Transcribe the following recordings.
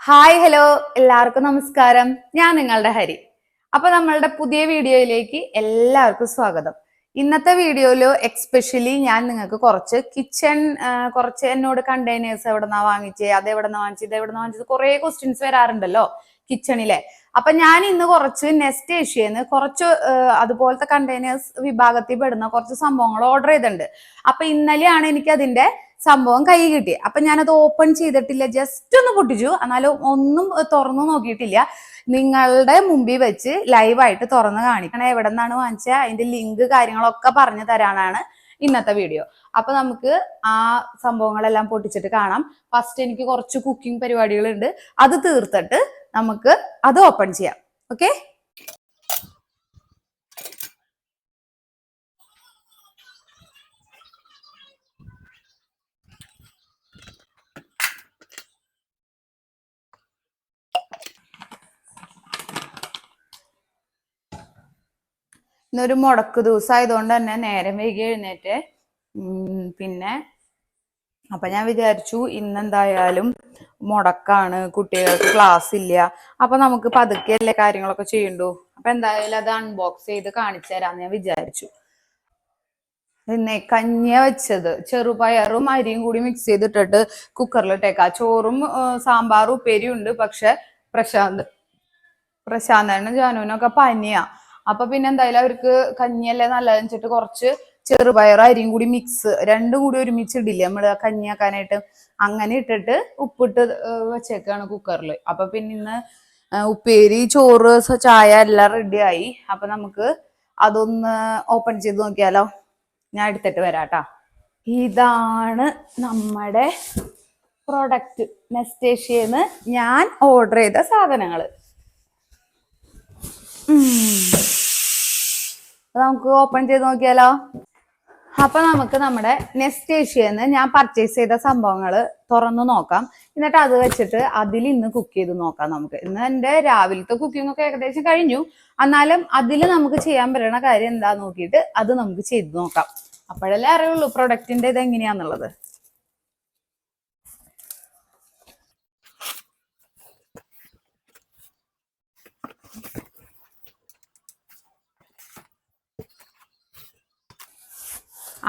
Hi hello എല്ലാവർക്കും നമസ്കാരം. ഞാൻ നിങ്ങളുടെ ഹരി. അപ്പൊ നമ്മളുടെ പുതിയ വീഡിയോയിലേക്ക് എല്ലാവർക്കും സ്വാഗതം. ഇന്നത്തെ വീഡിയോയില് എക്സ്പെഷ്യലി ഞാൻ നിങ്ങൾക്ക് കുറച്ച് കിച്ചൺ കുറച്ച് എന്നോട് കണ്ടെയ്നേഴ്സ് എവിടെന്നാ വാങ്ങിച്ചേ, അത് എവിടെന്നാ വാങ്ങിച്ചത്, ഇത് എവിടെന്നാ വാങ്ങിച്ചത്, കുറെ ക്വസ്റ്റ്യൻസ് വരാറുണ്ടല്ലോ കിച്ചണിലെ. അപ്പൊ ഞാൻ ഇന്ന് കുറച്ച് നെസ്റ്റ് ഏഷ്യന്ന് കുറച്ച് അതുപോലത്തെ കണ്ടെയ്നേഴ്സ് വിഭാഗത്തിൽ പെടുന്ന കുറച്ച് സംഭവങ്ങൾ ഓർഡർ ചെയ്തിട്ടുണ്ട്. അപ്പൊ ഇന്നലെയാണ് എനിക്ക് അതിന്റെ സംഭവം കൈ കിട്ടി. അപ്പൊ ഞാനത് ഓപ്പൺ ചെയ്തിട്ടില്ല, ജസ്റ്റ് ഒന്ന് പൊട്ടിച്ചു, എന്നാലും ഒന്നും തുറന്നു നോക്കിയിട്ടില്ല. നിങ്ങളുടെ മുമ്പിൽ വെച്ച് ലൈവായിട്ട് തുറന്ന് കാണിക്കണം. എവിടെ നിന്നാണ് വാങ്ങിച്ച അതിന്റെ ലിങ്ക് കാര്യങ്ങളൊക്കെ പറഞ്ഞു തരാനാണ് ഇന്നത്തെ വീഡിയോ. അപ്പൊ നമുക്ക് ആ സംഭവങ്ങളെല്ലാം പൊട്ടിച്ചിട്ട് കാണാം. ഫസ്റ്റ് എനിക്ക് കുറച്ച് കുക്കിംഗ് പരിപാടികളുണ്ട്, അത് തീർത്തിട്ട് നമുക്ക് അത് ഓപ്പൺ ചെയ്യാം. ഓക്കെ, ഇന്നൊരു മുടക്ക് ദിവസം ആയതുകൊണ്ട് തന്നെ നേരം വൈകി എഴുന്നേറ്റ്. പിന്നെ അപ്പൊ ഞാൻ വിചാരിച്ചു ഇന്നെന്തായാലും മുടക്കാണ്, കുട്ടികൾക്ക് ക്ലാസ് ഇല്ല, അപ്പൊ നമുക്ക് പതുക്കെയല്ലേ കാര്യങ്ങളൊക്കെ ചെയ്യണ്ടു. അപ്പൊ എന്തായാലും അത് അൺബോക്സ് ചെയ്ത് കാണിച്ചു തരാന്ന് ഞാൻ വിചാരിച്ചു. പിന്നെ കഞ്ഞിയ വെച്ചത്, ചെറുപയറും അരിയും കൂടി മിക്സ് ചെയ്തിട്ടിട്ട് കുക്കറിലിട്ടേക്കാം. ചോറും സാമ്പാറും ഉപ്പേരിയും ഉണ്ട്. പക്ഷെ പ്രശാന്തനും ജാനുവിനൊക്കെ പനിയാ. അപ്പൊ പിന്നെ എന്തായാലും അവർക്ക് കഞ്ഞിയല്ലേ നല്ലതെന്ന് വെച്ചിട്ട് കുറച്ച് ചെറുപയർ അരിയും കൂടി മിക്സ് രണ്ടും കൂടി ഒരുമിച്ച് ഇടില്ലേ നമ്മള് കഞ്ഞിയാക്കാനായിട്ട്, അങ്ങനെ ഇട്ടിട്ട് ഉപ്പിട്ട് വെച്ചേക്കാണ് കുക്കറിൽ. അപ്പൊ പിന്നെ ഇന്ന് ഉപ്പേരി, ചോറ്, ചായ എല്ലാം റെഡി ആയി. അപ്പൊ നമുക്ക് അതൊന്ന് ഓപ്പൺ ചെയ്ത് നോക്കിയാലോ. ഞാൻ എടുത്തിട്ട് വരാട്ടാ. ഇതാണ് നമ്മുടെ പ്രൊഡക്റ്റ്, നെസ്റ്റ് ഏഷ്യന്ന് ഞാൻ ഓർഡർ ചെയ്ത സാധനങ്ങള്. നമുക്ക് ഓപ്പൺ ചെയ്ത് നോക്കിയാലോ. അപ്പൊ നമുക്ക് നമ്മുടെ നെസ്റ്റ് ഏഷ്യന്ന് ഞാൻ പർച്ചേസ് ചെയ്ത സംഭവങ്ങൾ തുറന്നു നോക്കാം. എന്നിട്ട് അത് വെച്ചിട്ട് അതിൽ ഇന്ന് കുക്ക് ചെയ്ത് നോക്കാം. നമുക്ക് ഇന്ന് എന്റെ രാവിലത്തെ കുക്കിംഗ് ഒക്കെ ഏകദേശം കഴിഞ്ഞു. എന്നാലും അതിൽ നമുക്ക് ചെയ്യാൻ പറ്റുന്ന കാര്യം എന്താ നോക്കിയിട്ട് അത് നമുക്ക് ചെയ്ത് നോക്കാം. അപ്പോഴല്ലേ അറിയുള്ളൂ പ്രൊഡക്റ്റിന്റെ ഇത് എങ്ങനെയാന്നുള്ളത്.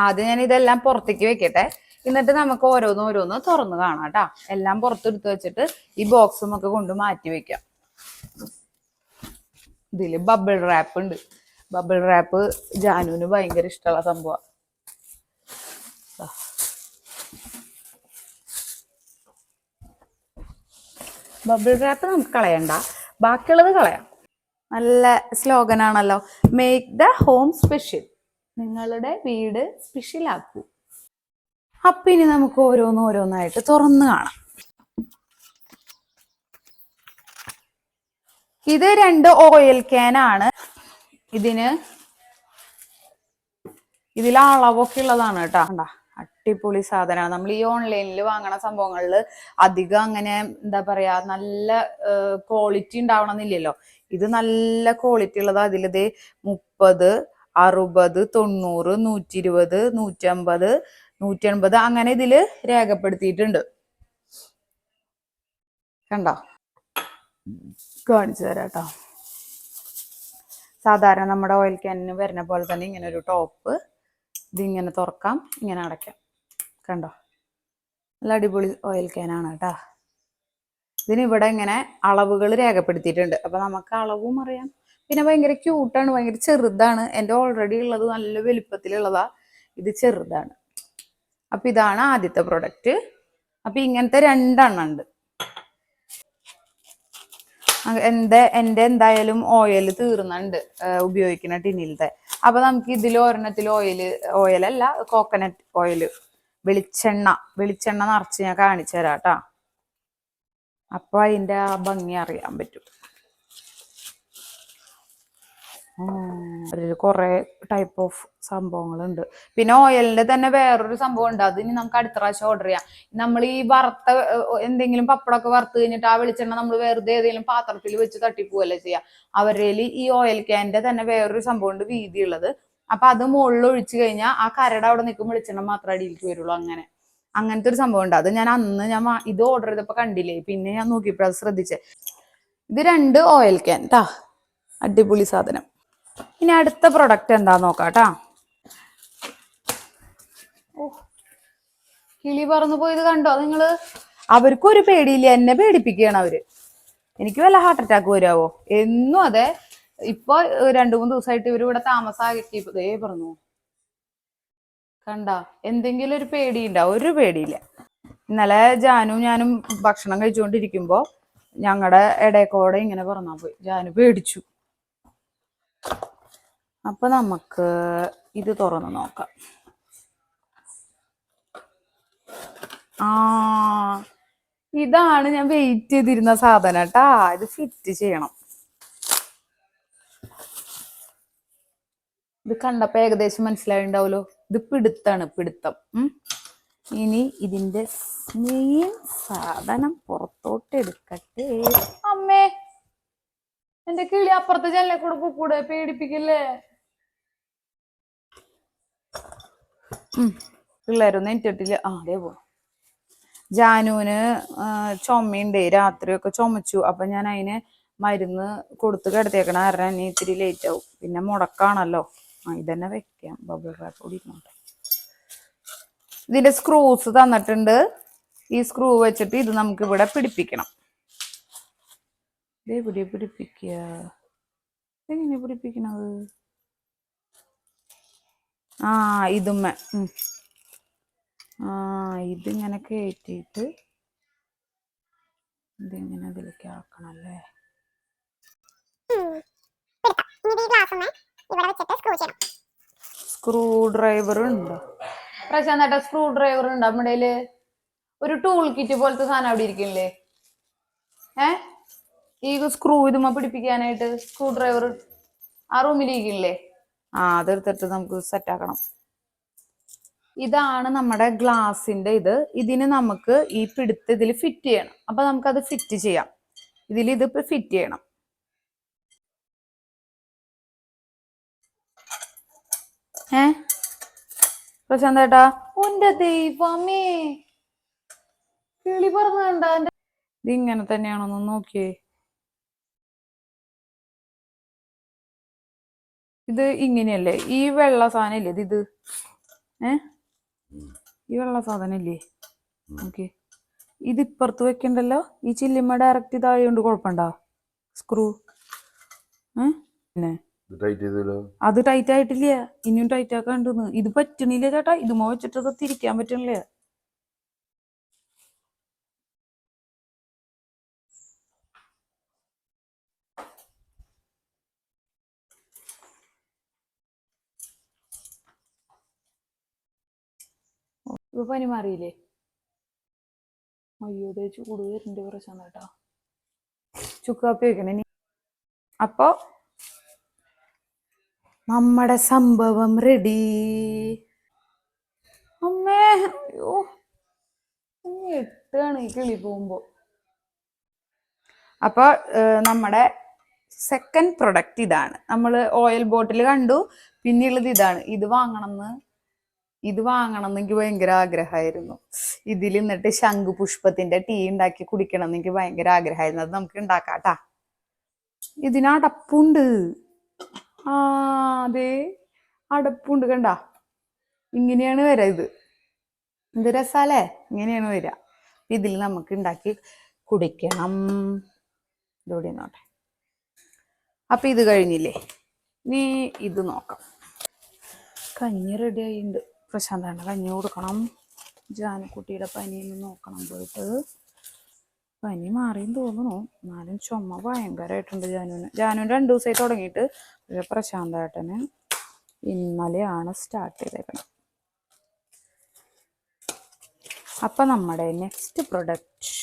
ആദ്യം ഞാൻ ഇതെല്ലാം പുറത്തേക്ക് വെക്കട്ടെ, എന്നിട്ട് നമുക്ക് ഓരോന്ന് തുറന്ന് കാണാം കേട്ടാ. എല്ലാം പുറത്തെടുത്ത് വെച്ചിട്ട് ഈ ബോക്സും ഒക്കെ കൊണ്ട് മാറ്റി വെക്കാം. ഇതില് ബബിൾ റാപ്പ് ഉണ്ട്. ബബിൾ റാപ്പ് ജാനുവിന് ഭയങ്കര ഇഷ്ടമുള്ള സംഭവം. ബബിൾ റാപ്പ് നമുക്ക് കളയണ്ട, ബാക്കിയുള്ളത് കളയാം. നല്ല സ്ലോഗനാണല്ലോ, മേക്ക് ദ ഹോം സ്പെഷ്യൽ, നിങ്ങളുടെ വീട് സ്പെഷ്യൽ ആക്കൂ. അപ്പൊ ഇനി നമുക്ക് ഓരോന്നായിട്ട് തുറന്ന് കാണാം. ഇത് 2 ഓയിൽ ക്യാനാണ്. ഇതിൽ അളവൊക്കെ ഉള്ളതാണ് കേട്ടോ. അടിപൊളി സാധനമാണ്. നമ്മൾ ഈ ഓൺലൈനിൽ വാങ്ങണ സംഭവങ്ങളിൽ അധികം അങ്ങനെ എന്താ പറയാ നല്ല ക്വാളിറ്റി ഉണ്ടാവണമെന്നില്ലല്ലോ. ഇത് നല്ല ക്വാളിറ്റി ഉള്ളത്. അതിലിത് 30, 60, 90, 120, 150, 180 അങ്ങനെ ഇതില് രേഖപ്പെടുത്തിയിട്ടുണ്ട്. കണ്ടോ, കാണിച്ചു തരാം കേട്ടോ. സാധാരണ നമ്മുടെ ഓയിൽ ക്യാനിന് വരുന്ന പോലെ തന്നെ ഇങ്ങനെ ഒരു ടോപ്പ്, ഇതിങ്ങനെ തുറക്കാം, ഇങ്ങനെ അടയ്ക്കാം. കണ്ടോ, നല്ല അടിപൊളി ഓയിൽ ക്യാനാണ് കേട്ടോ. ഇതിനിവിടെ ഇങ്ങനെ അളവുകൾ രേഖപ്പെടുത്തിയിട്ടുണ്ട്. അപ്പൊ നമുക്ക് അളവും അറിയാം. പിന്നെ ഭയങ്കര ക്യൂട്ടാണ്, ഭയങ്കര ചെറുതാണ്. എൻ്റെ ഓൾറെഡി ഉള്ളത് നല്ല വലുപ്പത്തിലുള്ളതാ, ഇത് ചെറുതാണ്. അപ്പൊ ഇതാണ് ആദ്യത്തെ പ്രൊഡക്റ്റ്. അപ്പൊ ഇങ്ങനത്തെ 2 എണ്ണം ഉണ്ട്. എൻ്റെ എന്തായാലും ഓയിൽ തീർന്നുണ്ട് ഉപയോഗിക്കുന്ന ടിന്നിലത്തെ. അപ്പൊ നമുക്ക് ഇതിൽ ഒരെണ്ണത്തിൽ ഓയിലല്ല, കോക്കനട്ട് ഓയിൽ, വെളിച്ചെണ്ണ നിറച്ച് ഞാൻ കാണിച്ചു തരാം കേട്ടാ. അപ്പൊ അതിന്റെ ആ ഭംഗി അറിയാൻ പറ്റും. അതിൽ കുറെ ടൈപ്പ് ഓഫ് സംഭവങ്ങളുണ്ട്. പിന്നെ ഓയിലിന്റെ തന്നെ വേറൊരു സംഭവം ഉണ്ട്, അത് ഇനി നമുക്ക് അടുത്ത പ്രാവശ്യം ഓർഡർ ചെയ്യാം. നമ്മൾ ഈ വറുത്ത എന്തെങ്കിലും പപ്പടമൊക്കെ വറുത്ത് കഴിഞ്ഞിട്ട് ആ വെളിച്ചെണ്ണ നമ്മൾ വെറുതെ ഏതെങ്കിലും പാത്രത്തിൽ വെച്ച് തട്ടിപ്പോവല്ലേ ചെയ്യാം. അവരിൽ ഈ ഓയിൽ ക്യാൻ്റെ തന്നെ വേറൊരു സംഭവം ഉണ്ട്, വീതിയുള്ളത്. അപ്പൊ അത് മുകളിൽ ഒഴിച്ചു കഴിഞ്ഞാൽ ആ കരട് അവിടെ നിൽക്കും, വെളിച്ചെണ്ണ മാത്രം അടിയിലേക്ക് വരുള്ളൂ. അങ്ങനെ അങ്ങനത്തെ ഒരു സംഭവം ഉണ്ട്. അത് ഞാൻ അന്ന് ഇത് ഓർഡർ ചെയ്തപ്പോ കണ്ടില്ലേ, പിന്നെ ഞാൻ നോക്കിയപ്പോ അത് ശ്രദ്ധിച്ചേ. ഇത് 2 ഓയിൽ ക്യാൻ ട്ടാ, അടിപൊളി സാധനം. ഇനി അടുത്ത പ്രൊഡക്റ്റ് എന്താ നോക്കാട്ടാ. ഓ, കിളി പറന്നു പോയത് കണ്ടോ നിങ്ങള്? അവർക്കും ഒരു പേടിയില്ല, എന്നെ പേടിപ്പിക്കുകയാണ് അവര്. എനിക്ക് വല്ല ഹാർട്ട് അറ്റാക്ക് വരാവോ എന്നും. അതെ, ഇപ്പൊ 2-3 ദിവസമായിട്ട് ഇവർ ഇവിടെ താമസാക്കി പറഞ്ഞു. കണ്ട, എന്തെങ്കിലും ഒരു പേടിയുണ്ടാവും? ഒരു പേടിയില്ല. ഇന്നലെ ജാനും ഞാനും ഭക്ഷണം കഴിച്ചുകൊണ്ടിരിക്കുമ്പോ ഞങ്ങളുടെ ഇടയക്കോടെ ഇങ്ങനെ പറഞ്ഞാ പോയി. ജാനു പേടിച്ചു. അപ്പൊ നമുക്ക് ഇത് തുറന്ന് നോക്കാം. ഇതാണ് ഞാൻ വെയിറ്റ് ചെയ്തിരുന്ന സാധനം കേട്ടാ. ഇത് ഫിറ്റ് ചെയ്യണം. ഇത് കണ്ടപ്പോ ഏകദേശം മനസ്സിലായിണ്ടാവല്ലോ. ഇത് പിടുത്താണ്, പിടുത്തം. ഇനി ഇതിന്റെ മെയിൻ സാധനം പുറത്തോട്ട് എടുക്കട്ടെ. അമ്മേ, എന്റെ കിളി അപ്പുറത്തെ ജനലെ കൂടെ പോക്കൂടെ, പേടിപ്പിക്കല്ലേ. പിള്ളേരൊന്നും എനിട്ടിട്ടില്ല. അതേ പോ. ജാനുവിന് ചുമയുണ്ടേ, രാത്രിയൊക്കെ ചുമച്ചു. അപ്പൊ ഞാൻ അതിന് മരുന്ന് കൊടുത്ത് കിടത്തിയേക്കണ കാരണം ഇനി ഇത്തിരി ലേറ്റ് ആവും. പിന്നെ മുടക്കാണല്ലോ. ഇതന്നെ വെക്കാം. ബബിൾ റാപ്പ് കൂടി ഇരുന്നോട്ടെ. ഇതിന്റെ സ്ക്രൂസ് തന്നിട്ടുണ്ട്. ഈ സ്ക്രൂ വെച്ചിട്ട് ഇത് നമുക്ക് ഇവിടെ പിടിപ്പിക്കണം. ഇതെവിടെ പിടിപ്പിക്കുക? എങ്ങനെ പിടിപ്പിക്കണത്? ഇതുമ്മ. ഇതിങ്ങനെ കയറ്റിയിട്ട് ഇതിങ്ങനെ അതിലേക്ക് ആക്കണല്ലേ. സ്ക്രൂ ഡ്രൈവർ ഉണ്ടോ പ്രശാന്തേട്ടാ? സ്ക്രൂ ഡ്രൈവർ ഉണ്ടോ നമ്മുടെ കയ്യില്? ഒരു ടൂൾ കിറ്റ് പോലത്തെ സാധനം അവിടെ ഇരിക്കണില്ലേ? ഈ സ്ക്രൂ ഇതുമ്മ പിടിപ്പിക്കാനായിട്ട് സ്ക്രൂ ഡ്രൈവർ ആ റൂമിലിരിക്കില്ലേ? അതെടുത്തിട്ട് നമുക്ക് സെറ്റ് ആക്കണം. ഇതാണ് നമ്മുടെ ഗ്ലാസിന്റെ ഇത്. ഇതിന് നമുക്ക് ഈ പിടുത്ത് ഇതിൽ ഫിറ്റ് ചെയ്യണം. അപ്പൊ നമുക്കത് ഫിറ്റ് ചെയ്യാം. ഇതിപ്പോ ഫിറ്റ് ചെയ്യണം. പ്രശാന്തേട്ടാ, ഓന്റെ ദൈവമേ, കിളി പറന്ന് കണ്ട. ഇത് ഇങ്ങനെ തന്നെയാണോന്ന് നോക്കിയേ. ഇത് ഇങ്ങനെയല്ലേ? ഈ വെള്ള സാധനം ഇല്ലേ ഇത്? ഈ വെള്ള സാധനം ഇല്ലേ? ഓക്കെ, ഇത് ഇപ്പുറത്ത് വെക്കണ്ടല്ലോ. ഈ ചില്ലിമ്മ ഡയറക്റ്റ് ഇതായോണ്ട് കുഴപ്പമുണ്ടോ? സ്ക്രൂ പിന്നെ അത് ടൈറ്റ് ആയിട്ടില്ല, ഇനിയും ടൈറ്റ് ആക്കാണ്ടെന്ന്. ഇത് പറ്റണില്ല ചേട്ടാ. ഇതുമോ വെച്ചിട്ട് തിരിക്കാൻ പറ്റണില്ല. ഇപ്പൊ പനി മാറിയില്ലേ? അയ്യോ, ദേ ചൂട് വരുന്നുണ്ട് പ്രശ്നം കേട്ടാ. ചുക്കാപ്പി വെക്കണേ. അപ്പൊ നമ്മുടെ സംഭവം റെഡി. അമ്മേ, അയ്യോ, എട്ടാണ് ഈ കിളി പോകുമ്പോ. അപ്പൊ നമ്മുടെ സെക്കൻഡ് പ്രൊഡക്റ്റ് ഇതാണ്. നമ്മൾ ഓയിൽ ബോട്ടിൽ കണ്ടു. പിന്നെയുള്ളത് ഇതാണ്. ഇത് വാങ്ങണമെന്ന് എനിക്ക് ഭയങ്കര ആഗ്രഹമായിരുന്നു. ഇതിൽ നിന്നിട്ട് ശംഖുപുഷ്പത്തിന്റെ ടീ ഉണ്ടാക്കി കുടിക്കണം എന്ന് എനിക്ക് ഭയങ്കര ആഗ്രഹമായിരുന്നു. അത് നമുക്ക് ഉണ്ടാക്കാട്ടാ. ഇതിന് അടപ്പുണ്ട്. അതെ, അടപ്പുണ്ട്. കണ്ട, ഇങ്ങനെയാണ് വരാ. ഇത് രസാലേ? ഇങ്ങനെയാണ് വരിക. ഇതിൽ നമുക്ക് ഉണ്ടാക്കി കുടിക്കണം. ഇതോടെ നോട്ടെ. അപ്പൊ ഇത് കഴിഞ്ഞില്ലേ? നീ ഇത് നോക്കാം. കഞ്ഞി റെഡി ആയിട്ടുണ്ട്. പ്രശാന്താണ് കഞ്ഞി കൊടുക്കണം. ജാനക്കുട്ടിയുടെ പനിയൊന്ന് നോക്കണം പോയിട്ട്. പനി മാറിയെന്ന് തോന്നുന്നു, എന്നാലും ചുമ ഭയങ്കരമായിട്ടുണ്ട് ജാനുവിന്. 2 ദിവസമായി തുടങ്ങിയിട്ട്. പ്രശാന്തേട്ടന് ഇന്നലെയാണ് സ്റ്റാർട്ട് ചെയ്തേക്കണം. അപ്പൊ നമ്മുടെ നെക്സ്റ്റ് പ്രൊഡക്റ്റ്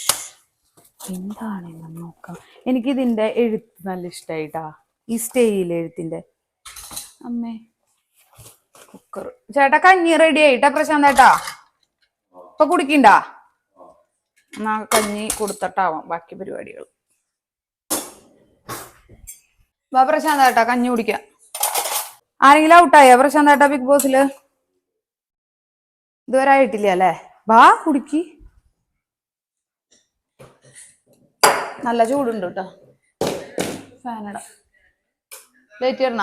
എന്താണെന്ന് നോക്കാം. എനിക്കിതിന്റെ എഴുത്ത് നല്ല ഇഷ്ടമായിട്ടാ, ഈ സ്റ്റൈൽ എഴുത്തിന്റെ. അമ്മേ, കുക്കർ. ചേട്ടാ, കഞ്ഞി റെഡി ആയിട്ടാ പ്രശാന്തേട്ടാ. ഇപ്പൊ കുടിക്കണ്ട? എന്നാ കഞ്ഞി കൊടുത്തിട്ടാവാം ബാക്കി പരിപാടികൾ. വാ പ്രശാന്തേട്ടാ, കഞ്ഞി കുടിക്കാം. ആരെങ്കിലും ഔട്ടായോ പ്രശാന്തേട്ടാ ബിഗ് ബോസില്? ഇതുവരെ ആയിട്ടില്ല അല്ലേ? വാ കുടിക്ക്. നല്ല ചൂടുണ്ട് കേട്ടോ. ഫാനട ലേറ്റ് വരണ.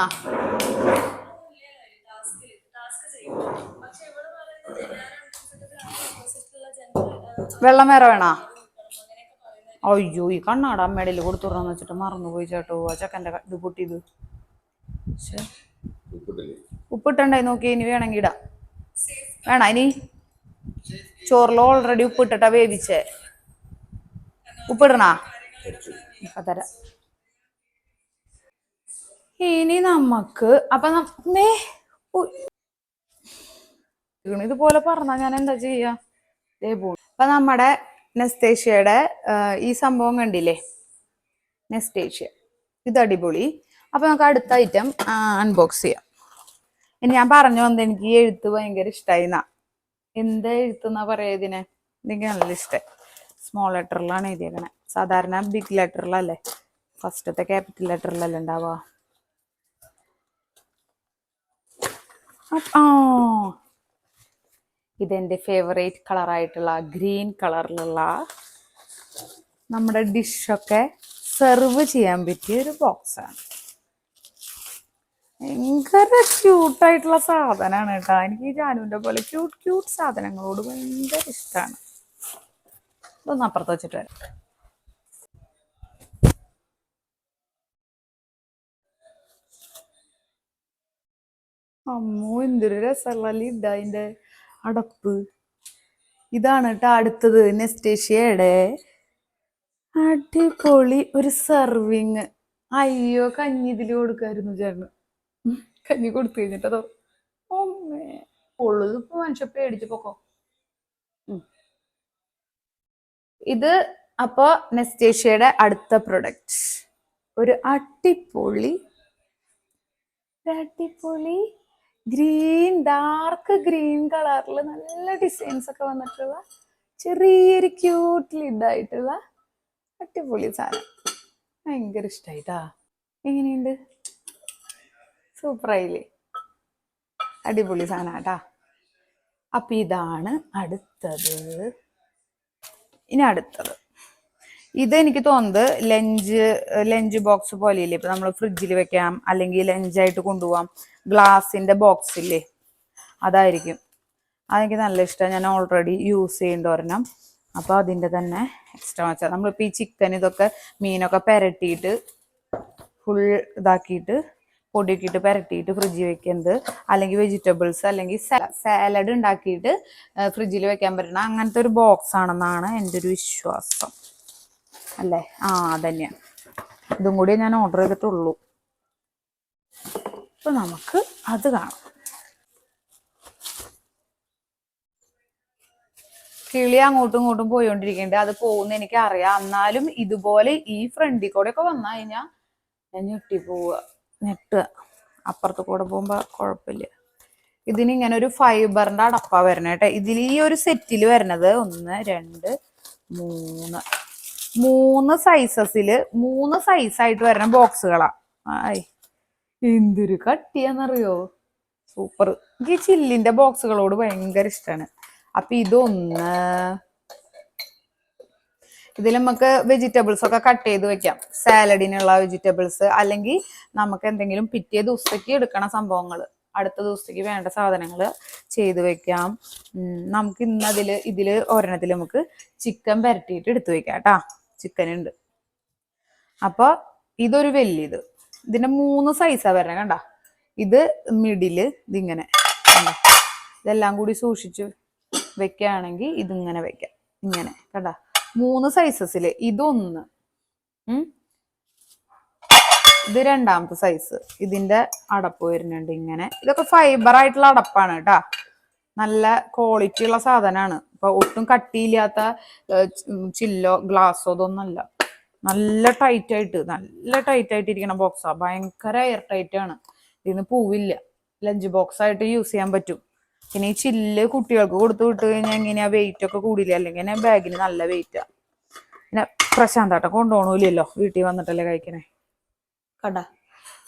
വെള്ളം വേറെ വേണ? അയ്യോ, ഈ കണ്ണാട അമ്മയുടെ കൊടുത്തുടന്ന് വെച്ചിട്ട് മറന്നുപോയി ചേട്ടോ. ആ ചക്കൻ്റെ ഇത് പൊട്ടിയത്. ഉപ്പിട്ടുണ്ടായി നോക്കി. ഇനി വേണമെങ്കിൽ ഇടാം. വേണ ഇനി? ചോറിൽ ഓൾറെഡി ഉപ്പിട്ടിട്ടാ വേവിച്ചേ. ഉപ്പിടണ? തരാം. ഇനി നമുക്ക് ഇതുപോലെ പറഞ്ഞാ ഞാൻ എന്താ ചെയ്യാ? അപ്പൊ നമ്മുടെ നെസ്റ്റേഷ്യയുടെ ഈ സംഭവം കണ്ടില്ലേ? നെസ്റ്റേഷ്യ ഇത് അടിപൊളി. അപ്പൊ നമുക്ക് അടുത്ത ഐറ്റം അൺബോക്സ് ചെയ്യാം. ഇനി ഞാൻ പറഞ്ഞു വന്നത് എനിക്ക് ഈ എഴുത്ത് ഭയങ്കര ഇഷ്ടമായി. എന്താ എഴുത്തുന്നാ പറയാ ഇതിനെ? എനിക്ക് നല്ല ഇഷ്ടമായി. സ്മോൾ ലെറ്ററിലാണ് എഴുതിയേക്കണേ. സാധാരണ ബിഗ് ലെറ്ററിലല്ലേ, ഫസ്റ്റത്തെ ക്യാപിറ്റൽ ലെറ്ററിലല്ലേ ഉണ്ടാവുക. ഇതെന്റെ ഫേവറേറ്റ് കളറായിട്ടുള്ള ഗ്രീൻ കളറിലുള്ള നമ്മുടെ ഡിഷൊക്കെ സെർവ് ചെയ്യാൻ പറ്റിയ ഒരു ബോക്സാണ്. ഭയങ്കര ക്യൂട്ടായിട്ടുള്ള സാധനമാണ് കേട്ടോ. എനിക്ക് ഈ ജാനുവിന്റെ പോലെ ക്യൂട്ട് സാധനങ്ങളോട് ഭയങ്കര ഇഷ്ടമാണ്. ഇതൊന്ന് അപ്പുറത്ത് വെച്ചിട്ട് വരാം. അമ്മോ, എന്തൊരു രസമുള്ള ഇട അതിന്റെ അടപ്പ്. ഇതാണ് കേട്ടോ അടുത്തത് നെസ്റ്റേഷ്യയുടെ അടിപൊളി ഒരു സെർവിങ്. അയ്യോ, കഞ്ഞി ഇതില് കൊടുക്കായിരുന്നു ചേട്ടന്. കഞ്ഞി കൊടുത്തു കഴിഞ്ഞിട്ടതോ അമ്മേ ഉള്ളത് ഇപ്പൊ മനുഷ്യ പേടിച്ചു പൊക്കോ. ഇത് അപ്പൊ നെസ്റ്റേഷ്യയുടെ അടുത്ത പ്രൊഡക്റ്റ് ഒരു അടിപൊളി ഗ്രീൻ, ഡാർക്ക് ഗ്രീൻ കളറിൽ നല്ല ഡിസൈൻസ് ഒക്കെ വന്നിട്ടുള്ള ചെറിയൊരു ക്യൂട്ട് ലിഡായിട്ടുള്ള അടിപൊളി സാധനം. ഭയങ്കര ഇഷ്ടായിട്ടാ. എങ്ങനെയുണ്ട്? സൂപ്പറായില്ലേ? അടിപൊളി സാധനാട്ടാ. അപ്പൊ ഇതാണ് അടുത്തത്. ഇനി അടുത്തത് ഇത് എനിക്ക് തോന്നുന്നത് ലഞ്ച് ബോക്സ് പോലെയില്ലേ, ഇപ്പൊ നമ്മൾ ഫ്രിഡ്ജിൽ വെക്കാം അല്ലെങ്കിൽ ലഞ്ചായിട്ട് കൊണ്ടുപോകാം. ഗ്ലാസിന്റെ ബോക്സ് ഇല്ലേ, അതായിരിക്കും. അതെനിക്ക് നല്ല ഇഷ്ടമാണ്. ഞാൻ ഓൾറെഡി യൂസ് ചെയ്യേണ്ട ഒരെണ്ണം. അപ്പൊ അതിന്റെ തന്നെ എക്സ്ട്രാ വെച്ചാൽ നമ്മളിപ്പോ ഈ ചിക്കൻ ഇതൊക്കെ മീനൊക്കെ പെരട്ടിയിട്ട് ഫുൾ ഇതാക്കിയിട്ട് പൊടിയൊക്കെ ഇട്ട് പെരട്ടിയിട്ട് ഫ്രിഡ്ജിൽ വെക്കുന്നത്, അല്ലെങ്കിൽ വെജിറ്റബിൾസ് അല്ലെങ്കിൽ സാലഡ് ഉണ്ടാക്കിയിട്ട് ഫ്രിഡ്ജിൽ വെക്കാൻ പറ്റണം അങ്ങനത്തെ ഒരു ബോക്സ് ആണെന്നാണ് എൻ്റെ ഒരു വിശ്വാസം. അല്ലേ? അതന്നെയാണ്. ഇതും കൂടി ഞാൻ ഓർഡർ ചെയ്തിട്ടുള്ളൂ. അപ്പൊ നമുക്ക് അത് കാണാം. കിളി അങ്ങോട്ടും ഇങ്ങോട്ടും പോയോണ്ടിരിക്കുന്നുണ്ട്. അത് പോകുന്ന എനിക്ക് അറിയാം. എന്നാലും ഇതുപോലെ ഈ ഫ്രണ്ടിൽ കൂടെ ഒക്കെ വന്നു കഴിഞ്ഞാൽ ഞാൻ ഞെട്ടിപ്പോവുക, ഞെട്ടുക. അപ്പുറത്ത് കൂടെ പോകുമ്പോ കുഴപ്പമില്ല. ഇതിനിങ്ങനെ ഒരു ഫൈബറിന്റെ അടപ്പാ വരണേ കേട്ടോ. ഇതിൽ ഈ ഒരു സെറ്റിൽ വരണത് 1 2 3 സൈസസില് 3 സൈസായിട്ട് വരുന്ന ബോക്സുകളാ. എന്തൊരു കട്ടിയാന്നറിയോ? സൂപ്പർ. എനിക്ക് ചില്ലിന്റെ ബോക്സുകളോട് ഭയങ്കര ഇഷ്ടമാണ്. അപ്പൊ ഇതിൽ നമുക്ക് വെജിറ്റബിൾസ് ഒക്കെ കട്ട് ചെയ്ത് വെക്കാം. സാലഡിനുള്ള വെജിറ്റബിൾസ്, അല്ലെങ്കിൽ നമുക്ക് എന്തെങ്കിലും പിറ്റേ ദിവസത്തേക്ക് എടുക്കണ സംഭവങ്ങൾ, അടുത്ത ദിവസത്തേക്ക് വേണ്ട സാധനങ്ങൾ ചെയ്ത് വെക്കാം. നമുക്ക് ഇതില് ഒരെണ്ണത്തിൽ നമുക്ക് ചിക്കൻ പെരട്ടിയിട്ട് എടുത്തു വെക്കാം കേട്ടാ. ചിക്കൻ ഉണ്ട്. അപ്പൊ ഇതൊരു വലിയത്. ഇതിന്റെ 3 സൈസാ വരണേ കണ്ട. ഇത് മിഡില് ഇതിങ്ങനെ കണ്ട. ഇതെല്ലാം കൂടി സൂക്ഷിച്ച് വെക്കുകയാണെങ്കിൽ ഇതിങ്ങനെ വെക്കാം. ഇങ്ങനെ കണ്ട 3 സൈസസില്. ഇതൊന്ന്, ഇത് രണ്ടാമത്തെ സൈസ്. ഇതിന്റെ അടപ്പ് വരുന്നുണ്ട് ഇങ്ങനെ. ഇതൊക്കെ ഫൈബർ ആയിട്ടുള്ള അടപ്പാണ് കേട്ടാ. നല്ല ക്വാളിറ്റി ഉള്ള സാധനമാണ്. ഇപ്പൊ ഒട്ടും കട്ടിയില്ലാത്ത ചില്ലോ ഗ്ലാസ്സോ ഇതൊന്നല്ല. നല്ല ടൈറ്റ് ആയിട്ട് ഇരിക്കണ ബോക്സാ. ഭയങ്കര എയർ ടൈറ്റ് ആണ്. ഇതിന് പൂവില്ല. ലഞ്ച് ബോക്സ് ആയിട്ട് യൂസ് ചെയ്യാൻ പറ്റും. പിന്നെ ഈ ചില്ല് കുട്ടികൾക്ക് കൊടുത്തു വിട്ട് കഴിഞ്ഞാൽ എങ്ങനെയാ വെയിറ്റ് ഒക്കെ കൂടില്ല. അല്ലെങ്കിൽ ബാഗിന് നല്ല വെയിറ്റാ. പിന്നെ പ്രശാന്താട്ടം കൊണ്ടുപോകണില്ലല്ലോ, വീട്ടിൽ വന്നിട്ടല്ലേ കഴിക്കണേ. കണ്ട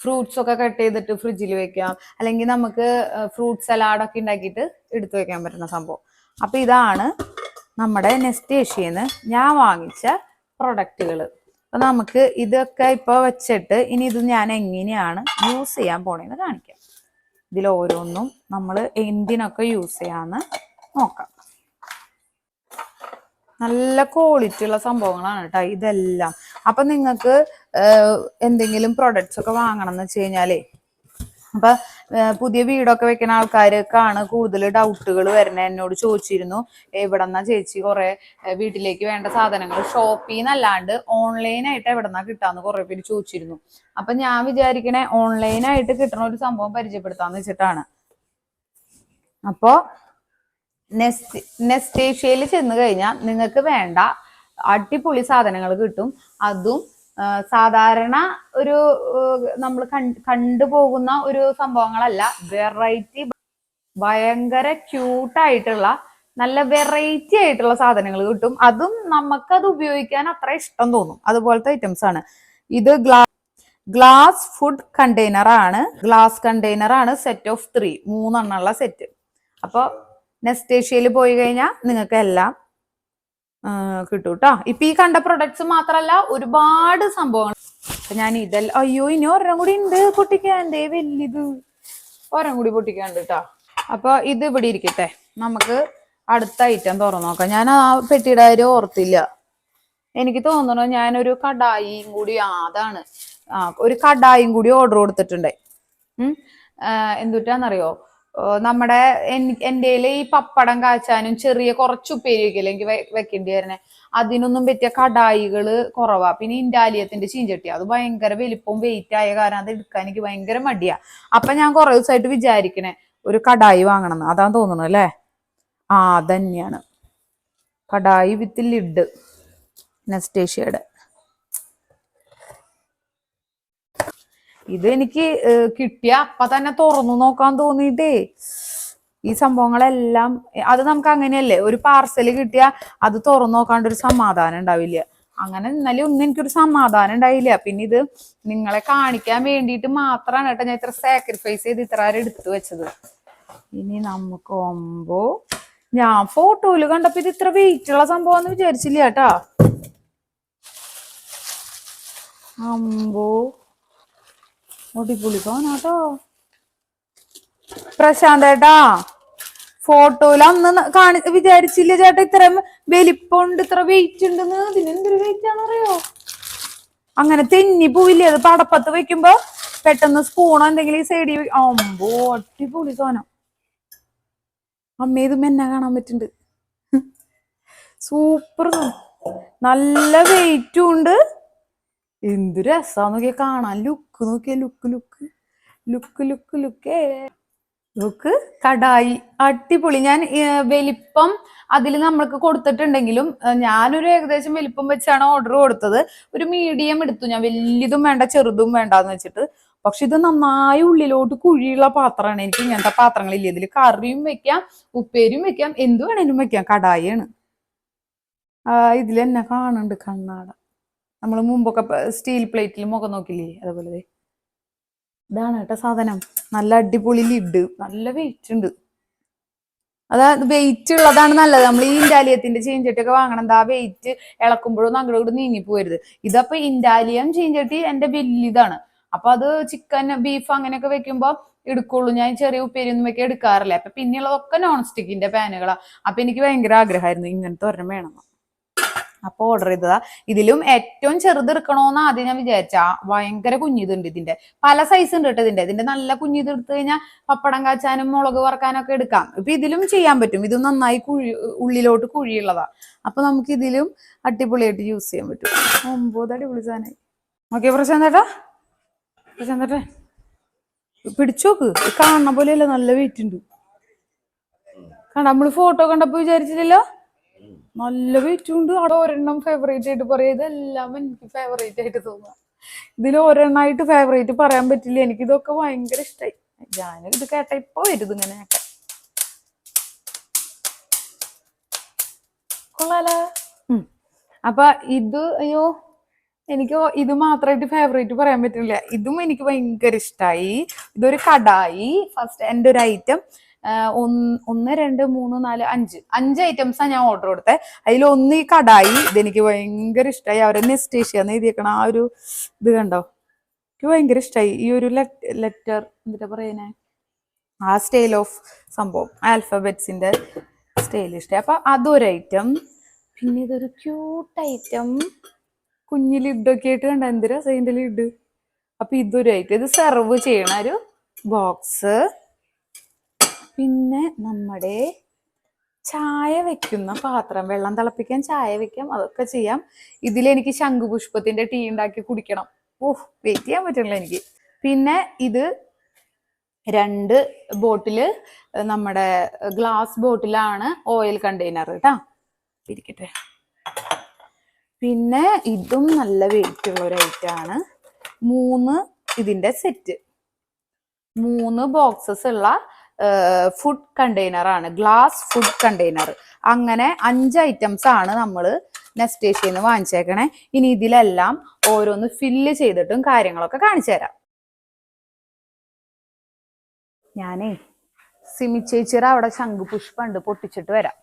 ഫ്രൂട്ട്സ് ഒക്കെ കട്ട് ചെയ്തിട്ട് ഫ്രിഡ്ജിൽ വെക്കാം. അല്ലെങ്കിൽ നമുക്ക് ഫ്രൂട്ട് സലാഡൊക്കെ ഉണ്ടാക്കിയിട്ട് എടുത്തു വെക്കാൻ പറ്റുന്ന സംഭവം. അപ്പൊ ഇതാണ് നമ്മുടെ നെസ്റ്റേഷ്യന്ന് ഞാൻ വാങ്ങിച്ച പ്രൊഡക്റ്റുകൾ. അപ്പൊ നമുക്ക് ഇതൊക്കെ ഇപ്പൊ വെച്ചിട്ട് ഇനി ഇത് ഞാൻ എങ്ങനെയാണ് യൂസ് ചെയ്യാൻ പോണേന്ന് കാണിക്കാം. ഇതിൽ ഓരോന്നും നമ്മൾ എന്തിനൊക്കെ യൂസ് ചെയ്യാന്ന് നോക്കാം. നല്ല ക്വാളിറ്റി ഉള്ള സംഭവങ്ങളാണ് കേട്ടോ ഇതെല്ലാം. അപ്പൊ നിങ്ങൾക്ക് എന്തെങ്കിലും പ്രൊഡക്ട്സ് ഒക്കെ വാങ്ങണം എന്ന് വെച്ച് കഴിഞ്ഞാലേ, അപ്പൊ പുതിയ വീടൊക്കെ വെക്കുന്ന ആൾക്കാർക്കാണ് കൂടുതൽ ഡൗട്ടുകൾ വരുന്നത്. എന്നോട് ചോദിച്ചിരുന്നു എവിടെന്നാ ചേച്ചി കുറെ വീട്ടിലേക്ക് വേണ്ട സാധനങ്ങൾ ഷോപ്പിൽ നിന്നല്ലാണ്ട് ഓൺലൈനായിട്ട് എവിടെന്നാ കിട്ടാന്ന് കുറെ പേര് ചോദിച്ചിരുന്നു. അപ്പൊ ഞാൻ വിചാരിക്കണേ ഓൺലൈനായിട്ട് കിട്ടുന്ന ഒരു സംഭവം പരിചയപ്പെടുത്താന്ന് വെച്ചിട്ടാണ്. അപ്പോ നെസ്റ്റേഷ്യയിൽ ചെന്ന് കഴിഞ്ഞാൽ നിങ്ങൾക്ക് വേണ്ട അടിപൊളി സാധനങ്ങൾ കിട്ടും. അതും സാധാരണ ഒരു നമ്മൾ കണ്ടുപോകുന്ന ഒരു സംഭവങ്ങളല്ല, വെറൈറ്റി, ഭയങ്കര ക്യൂട്ടായിട്ടുള്ള നല്ല വെറൈറ്റി ആയിട്ടുള്ള സാധനങ്ങൾ കിട്ടും. അതും നമുക്കത് ഉപയോഗിക്കാൻ അത്ര ഇഷ്ടം തോന്നും, അതുപോലത്തെ ഐറ്റംസ് ആണ്. ഇത് ഗ്ലാസ് ഫുഡ് കണ്ടെയ്നർ ആണ്. ഗ്ലാസ് കണ്ടെയ്നർ ആണ്, സെറ്റ് ഓഫ് 3, 3 എണ്ണമുള്ള സെറ്റ്. അപ്പോൾ നെസ്റ്റേഷ്യയിൽ പോയി കഴിഞ്ഞാൽ നിങ്ങൾക്ക് എല്ലാം കിട്ടും കേട്ടോ. ഇപ്പൊ ഈ കണ്ട പ്രൊഡക്ട്സ് മാത്രല്ല ഒരുപാട് സംഭവങ്ങൾ. അപ്പൊ ഞാൻ ഇതെല്ലാം, അയ്യോ ഇനി ഒരെണ്ണം കൂടി ഉണ്ട് പൊട്ടിക്കാണ്ടേ, വലിയത് ഒരെണ്ണം കൂടി പൊട്ടിക്കാണ്ട് കേട്ടോ. അപ്പൊ ഇത് ഇവിടെ ഇരിക്കട്ടെ, നമുക്ക് അടുത്ത ഐറ്റം തുറന്നു നോക്കാം. ഞാൻ ആ പെട്ടിയുടെ കാര്യം ഓർത്തില്ല. എനിക്ക് തോന്നണു ഞാനൊരു കടായിയും കൂടി, അതാണ് ഒരു കടായിയും കൂടി ഓർഡർ കൊടുത്തിട്ടുണ്ടേ. എന്തുട്ടാന്നറിയോ, നമ്മുടെ എൻ്റെ ഈ പപ്പടം കാച്ചാനും ചെറിയ കുറച്ച് ഉപ്പേരി വെക്കില്ല എനിക്ക് വെക്കേണ്ടി വരുന്നേ, അതിനൊന്നും പറ്റിയ കടായികള് കുറവാ. പിന്നെ ഇൻഡാലിയത്തിന്റെ ചീഞ്ചട്ടി അത് ഭയങ്കര വലിപ്പവും വെയിറ്റ് ആയ കാരണം അത് എടുക്കാൻ എനിക്ക് ഭയങ്കര മടിയാ. അപ്പൊ ഞാൻ കുറെ ദിവസമായിട്ട് വിചാരിക്കണേ ഒരു കടായി വാങ്ങണം, അതാന്ന് തോന്നുന്നു അല്ലേ. അതന്നെയാണ് കടായി വിത്ത് ലിഡ്, നെസ്റ്റേഷ്യയുടെ. ഇത് എനിക്ക് കിട്ടിയ അപ്പൊ തന്നെ തുറന്നു നോക്കാൻ തോന്നിയിട്ടേ. ഈ സംഭവങ്ങളെല്ലാം അത് നമുക്ക് അങ്ങനെയല്ലേ, ഒരു പാർസല് കിട്ടിയ അത് തുറന്നു നോക്കാണ്ട് ഒരു സമാധാനം ഉണ്ടാവില്ല. അങ്ങനെ ഇന്നലെ ഒന്നും എനിക്കൊരു സമാധാനം ഉണ്ടായില്ല. പിന്നെ ഇത് നിങ്ങളെ കാണിക്കാൻ വേണ്ടിയിട്ട് മാത്രമാണ് കേട്ടോ ഞാൻ ഇത്ര സാക്രിഫൈസ് ചെയ്ത് ഇത്ര എടുത്തു വെച്ചത്. ഇനി നമുക്ക് ഞാൻ ഫോട്ടോയില് കണ്ടപ്പോ ഇത് ഇത്ര വെയിറ്റ് ഉള്ള സംഭവം എന്ന് വിചാരിച്ചില്ല കേട്ടാ. അടിപൊളി സാധനാട്ടോ പ്രശാന്ത് ഏട്ടാ. ഫോട്ടോയില് അന്ന് വിചാരിച്ചില്ല ചേട്ടാ ഇത്ര വലിപ്പമുണ്ട്, ഇത്ര വെയിറ്റ് ഉണ്ടെന്ന്. ഇതിനെന്തൊരു വെയിറ്റ് ആണെന്നറിയോ, അങ്ങനെ തെന്നി പോയില്ലേ അത് പടപ്പത്ത് വെക്കുമ്പോ. പെട്ടെന്ന് സ്പൂണോ എന്തെങ്കിലും ഈ സൈഡിൽ അടിപൊളി സാധനം. അമ്മ ഇത് മെന്നെ കാണാൻ പറ്റുന്നുണ്ട്. സൂപ്പർ, നല്ല വെയിറ്റും ഉണ്ട്. എന്ത് രസാന്ന് നോക്കിയാ കാണാൻ. ലുക്ക് നോക്കിയാ, ലുക്ക് കടായി അടിപൊളി. ഞാൻ വലിപ്പം അതിൽ നമ്മൾക്ക് കൊടുത്തിട്ടുണ്ടെങ്കിലും ഞാനൊരു ഏകദേശം വലിപ്പം വെച്ചാണ് ഓർഡർ കൊടുത്തത്. ഒരു മീഡിയം എടുത്തു ഞാൻ, വലിയതും വേണ്ട ചെറുതും വേണ്ടാന്ന് വെച്ചിട്ട്. പക്ഷെ ഇത് നന്നായി ഉള്ളിലോട്ട് കുഴിയുള്ള പാത്രമാണ്. എനിക്ക് ഇങ്ങനത്തെ പാത്രങ്ങളില്ല. ഇതിൽ കറിയും വെക്കാം, ഉപ്പേരിയും വെക്കാം, എന്ത് വേണേലും വെക്കാം. കടായിയാണ്. ഇതിൽ തന്നെ കാണുന്നുണ്ട് കണ്ണാട. നമ്മൾ മുമ്പൊക്കെ സ്റ്റീൽ പ്ലേറ്റിൽ മുഖം നോക്കില്ലേ, അതുപോലെ ഇതാണ് കേട്ടോ സാധനം. നല്ല അടിപൊളി ലിഡ്, നല്ല വെയിറ്റ് ഉണ്ട്. അതായത് വെയിറ്റ് ഉള്ളതാണ് നല്ലത്. നമ്മൾ ഈ ഇൻഡാലിയത്തിന്റെ ചീഞ്ചട്ടിയൊക്കെ വാങ്ങണം, എന്താ വെയിറ്റ് ഇളക്കുമ്പോഴൊന്നും അങ്ങോട്ട് നീങ്ങിപ്പോരുത്. ഇതപ്പൊ ഇൻഡാലിയം ചീഞ്ചട്ടി എന്റെ വലിയതാണ്. അപ്പൊ അത് ചിക്കൻ ബീഫ് അങ്ങനെയൊക്കെ വെക്കുമ്പോ എടുക്കുള്ളൂ. ഞാൻ ചെറിയ ഉപ്പേരിയൊന്നും വെക്കാൻ എടുക്കാറില്ല. അപ്പൊ പിന്നെയുള്ളതൊക്കെ നോൺ സ്റ്റിക്കിന്റെ പാനുകളാ. അപ്പൊ എനിക്ക് ഭയങ്കര ആഗ്രഹമായിരുന്നു ഇങ്ങനത്തെ ഒരെണ്ണം വേണം. അപ്പൊ ഓർഡർ ചെയ്തതാ. ഇതിലും ഏറ്റവും ചെറുത് എടുക്കണോന്ന് ആദ്യം ഞാൻ വിചാരിച്ച, ഭയങ്കര കുഞ്ഞിതുണ്ട്. ഇതിന്റെ പല സൈസ് ഉണ്ട് കേട്ടോ. ഇതിന്റെ നല്ല കുഞ്ഞിത് എടുത്തു കഴിഞ്ഞാൽ പപ്പടം കാച്ചാനും മുളക് വറക്കാനും ഒക്കെ എടുക്കാം. ഇപ്പൊ ഇതിലും ചെയ്യാൻ പറ്റും. ഇത് നന്നായി ഉള്ളിലോട്ട് കുഴിയുള്ളതാ. അപ്പൊ നമുക്ക് ഇതിലും അടിപൊളിയായിട്ട് യൂസ് ചെയ്യാൻ പറ്റും. 9 അടിപൊളി സാധനമായി. ഓക്കെ പ്രശാന്തേട്ടാ, പിടിച്ചു നോക്ക്. കാണുന്ന പോലെയല്ല, നല്ല വെയിറ്റ് ഉണ്ട്. നമ്മള് ഫോട്ടോ കണ്ടപ്പോ വിചാരിച്ചില്ലല്ലോ നല്ല വെയിറ്റും ഉണ്ട്. അവിടെ ഒരെണ്ണം ഫേവറേറ്റ് ആയിട്ട് പറയാം. ഇതെല്ലാം എനിക്ക് ഫേവറേറ്റ് ആയിട്ട് തോന്നുക. ഇതിൽ ഒരെണ്ണമായിട്ട് ഫേവറേറ്റ് പറയാൻ പറ്റില്ല. എനിക്കിതൊക്കെ ഭയങ്കര ഇഷ്ടമായി. ഞാനിത് കേട്ട ഇപ്പൊ വരുത് ഇങ്ങനെയൊക്കെ. കൊള്ളാലോ. അപ്പൊ ഇത് അയ്യോ എനിക്ക് ഇത് മാത്രമായിട്ട് ഫേവറേറ്റ് പറയാൻ പറ്റില്ല. ഇതും എനിക്ക് ഭയങ്കര ഇഷ്ടമായി. ഇതൊരു കടായി, ഫസ്റ്റ് എൻ്റെ ഒരു ഐറ്റം. ഒന്ന് രണ്ട് മൂന്ന് നാല് അഞ്ച് ഐറ്റംസാണ് ഞാൻ ഓർഡർ കൊടുത്തത്. അതിലൊന്ന് ഈ കടായി, ഇതെനിക്ക് ഭയങ്കര ഇഷ്ടമായി. അവരെ നെസ്റ്റേഷ്യാന്ന് എഴുതിയേക്കണ ആ ഒരു ഇത് കണ്ടോ, എനിക്ക് ഭയങ്കര ഇഷ്ടമായി. ഈ ഒരു ലെറ്റർ എന്താ പറയുന്നേ, ആ സ്റ്റൈൽ ഓഫ് സംഭവം, ആൽഫബറ്റ്സിന്റെ സ്റ്റൈൽ ഇഷ്ടമായി. അപ്പൊ അതൊരു ഐറ്റം. പിന്നെ ഇതൊരു ക്യൂട്ട് ഐറ്റം, കുഞ്ഞു ലിഡൊക്കെ ആയിട്ട് കണ്ട എന്ത് രസതിന്റെ ലിഡ്. അപ്പൊ ഇതൊരു ഐറ്റം, ഇത് സെർവ് ചെയ്യണ ഒരു ബോക്സ്. പിന്നെ നമ്മുടെ ചായ വെക്കുന്ന പാത്രം, വെള്ളം തിളപ്പിക്കാൻ, ചായ വെക്കാം, അതൊക്കെ ചെയ്യാം. ഇതിലെനിക്ക് ശംഖുപുഷ്പത്തിന്റെ ടീ ഉണ്ടാക്കി കുടിക്കണം. ഓഹ്, വെയിറ്റ് ചെയ്യാൻ പറ്റില്ല എനിക്ക്. പിന്നെ ഇത് 2 ബോട്ടില് നമ്മുടെ ഗ്ലാസ് ബോട്ടിലാണ് ഓയിൽ കണ്ടെയ്നർ കേട്ടാ, ഇരിക്കട്ടെ. പിന്നെ ഇതും നല്ല വെയിറ്റ് ഉള്ള ഒരു ഐറ്റാണ്. 3 ഇതിന്റെ സെറ്റ്, 3 ബോക്സസ് ഉള്ള ഫുഡ് കണ്ടെയ്നർ ആണ്, ഗ്ലാസ് ഫുഡ് കണ്ടെയ്നർ. അങ്ങനെ 5 ഐറ്റംസ് ആണ് നമ്മൾ നെസ്റ്റേഷ്യന്ന് വാങ്ങിച്ചേക്കണേ. ഇനി ഇതിലെല്ലാം ഓരോന്ന് ഫില്ല് ചെയ്തിട്ടും കാര്യങ്ങളൊക്കെ കാണിച്ചു തരാം. ഞാനേ സിമി ചേച്ചിയുടെ അവിടെ ശംഖുപുഷ്പം ഉണ്ട്, പൊട്ടിച്ചിട്ട് വരാം.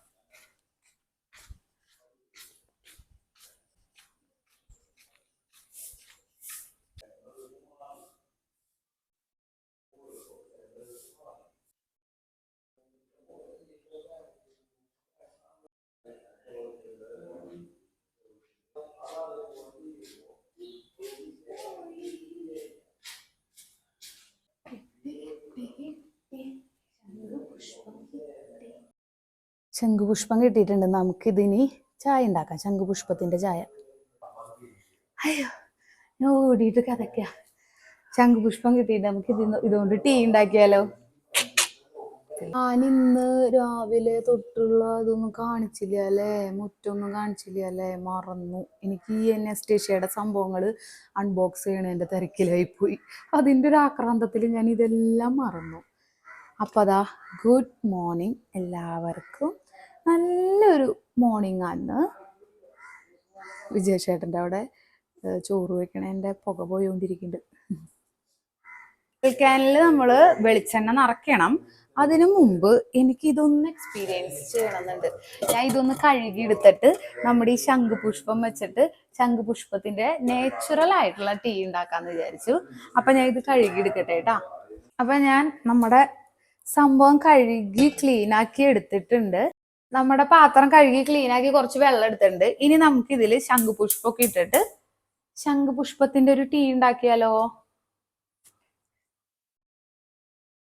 ശംഖുപുഷ്പം കിട്ടിയിട്ടുണ്ട്. നമുക്കിതിനി ചായ ഉണ്ടാക്കാം, ശംഖുപുഷ്പത്തിന്റെ ചായ. അയ്യോ, ഞാൻ ഓടിയിട്ട് കഥയ്ക്ക. ശംഖുപുഷ്പം കിട്ടിയിട്ട് നമുക്ക് ഇതുകൊണ്ട് ടീ ഉണ്ടാക്കിയാലോ. ഞാനിന്ന് രാവിലെ തൊട്ടുള്ള ഇതൊന്നും കാണിച്ചില്ല അല്ലേ, മുറ്റൊന്നും കാണിച്ചില്ല അല്ലേ, മറന്നു. എനിക്ക് ഈ നെസ്റ്റേഷ്യയുടെ സംഭവങ്ങൾ അൺബോക്സ് ചെയ്യണതിൻ്റെ തിരക്കിലായി പോയി. അതിൻ്റെ ഒരു ആക്രാന്തത്തിൽ ഞാൻ ഇതെല്ലാം മറന്നു. അപ്പോൾ അതാ, ഗുഡ് മോർണിംഗ് എല്ലാവർക്കും. നല്ലൊരു മോർണിംഗ് ആണ്. വിജയശേട്ടൻ്റെ അവിടെ ചോറ് വയ്ക്കണേൻ്റെ പുക പോയോണ്ടിരിക്കുന്നുണ്ട്. ക്യാനിൽ നമ്മൾ വെളിച്ചെണ്ണ നിറയ്ക്കണം. അതിനു മുമ്പ് എനിക്ക് ഇതൊന്ന് എക്സ്പീരിയൻസ് ചെയ്യണമെന്നുണ്ട്. ഞാൻ ഇതൊന്ന് കഴുകി എടുത്തിട്ട് നമ്മുടെ ഈ ശംഖുപുഷ്പം വെച്ചിട്ട് ശംഖുപുഷ്പത്തിന്റെ നേച്ചുറൽ ആയിട്ടുള്ള ടീ ഉണ്ടാക്കാന്ന് വിചാരിച്ചു. അപ്പൊ ഞാൻ ഇത് കഴുകി എടുക്കട്ടെ കേട്ടാ. അപ്പൊ ഞാൻ നമ്മുടെ സംഭവം കഴുകി ക്ലീൻ ആക്കി എടുത്തിട്ടുണ്ട്. നമ്മുടെ പാത്രം കഴുകി ക്ലീൻ ആക്കി കുറച്ച് വെള്ളം എടുത്തിട്ടുണ്ട്. ഇനി നമുക്ക് ഇതിൽ ശംഖുപുഷ്പമൊക്കെ ഇട്ടിട്ട് ശംഖുപുഷ്പത്തിന്റെ ഒരു ടീ ഉണ്ടാക്കിയാലോ.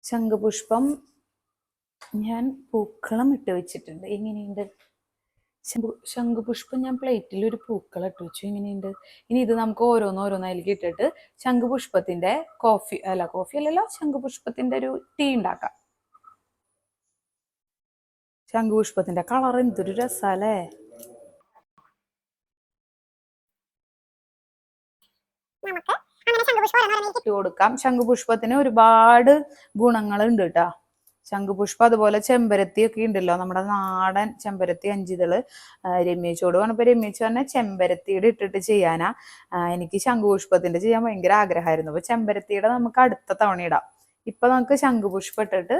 ശംഖുപുഷ്പം ഞാൻ പൂക്കളം ഇട്ട് വെച്ചിട്ടുണ്ട്. എങ്ങനെയുണ്ട് ശംഖുപുഷ്പം? ഞാൻ പ്ലേറ്റിൽ ഒരു പൂക്കളം ഇട്ട് വെച്ചു. എങ്ങനെയുണ്ട്? ഇനി ഇത് നമുക്ക് ഓരോന്നോരോന്നതിലേക്ക് ഇട്ടിട്ട് ശംഖുപുഷ്പത്തിന്റെ കോഫി അല്ലല്ലോ, ശംഖുപുഷ്പത്തിന്റെ ഒരു ടീ ഉണ്ടാക്കാം. ശംഖുപുഷ്പത്തിന്റെ കളർ എന്തൊരു രസാലേ. കൊടുക്കാം. ശംഖുപുഷ്പത്തിന് ഒരുപാട് ഗുണങ്ങളുണ്ട് കേട്ടാ. ശംഖുപുഷ്പം അതുപോലെ ചെമ്പരത്തി ഒക്കെ ഉണ്ടല്ലോ, നമ്മുടെ നാടൻ ചെമ്പരത്തി 5 ഇതള്. രമ്യേച്ചോട് പറഞ്ഞപ്പോൾ രമ്യേച്ച് പറഞ്ഞ ചെമ്പരത്തിയുടെ ഇട്ടിട്ട് ചെയ്യാനാ. എനിക്ക് ശംഖുപുഷ്പത്തിന്റെ ചെയ്യാൻ ഭയങ്കര ആഗ്രഹമായിരുന്നു. അപ്പൊ ചെമ്പരത്തിയുടെ നമുക്ക് അടുത്ത തവണ ഇടാം. ഇപ്പൊ നമുക്ക് ശംഖുപുഷ്പം ഇട്ടിട്ട്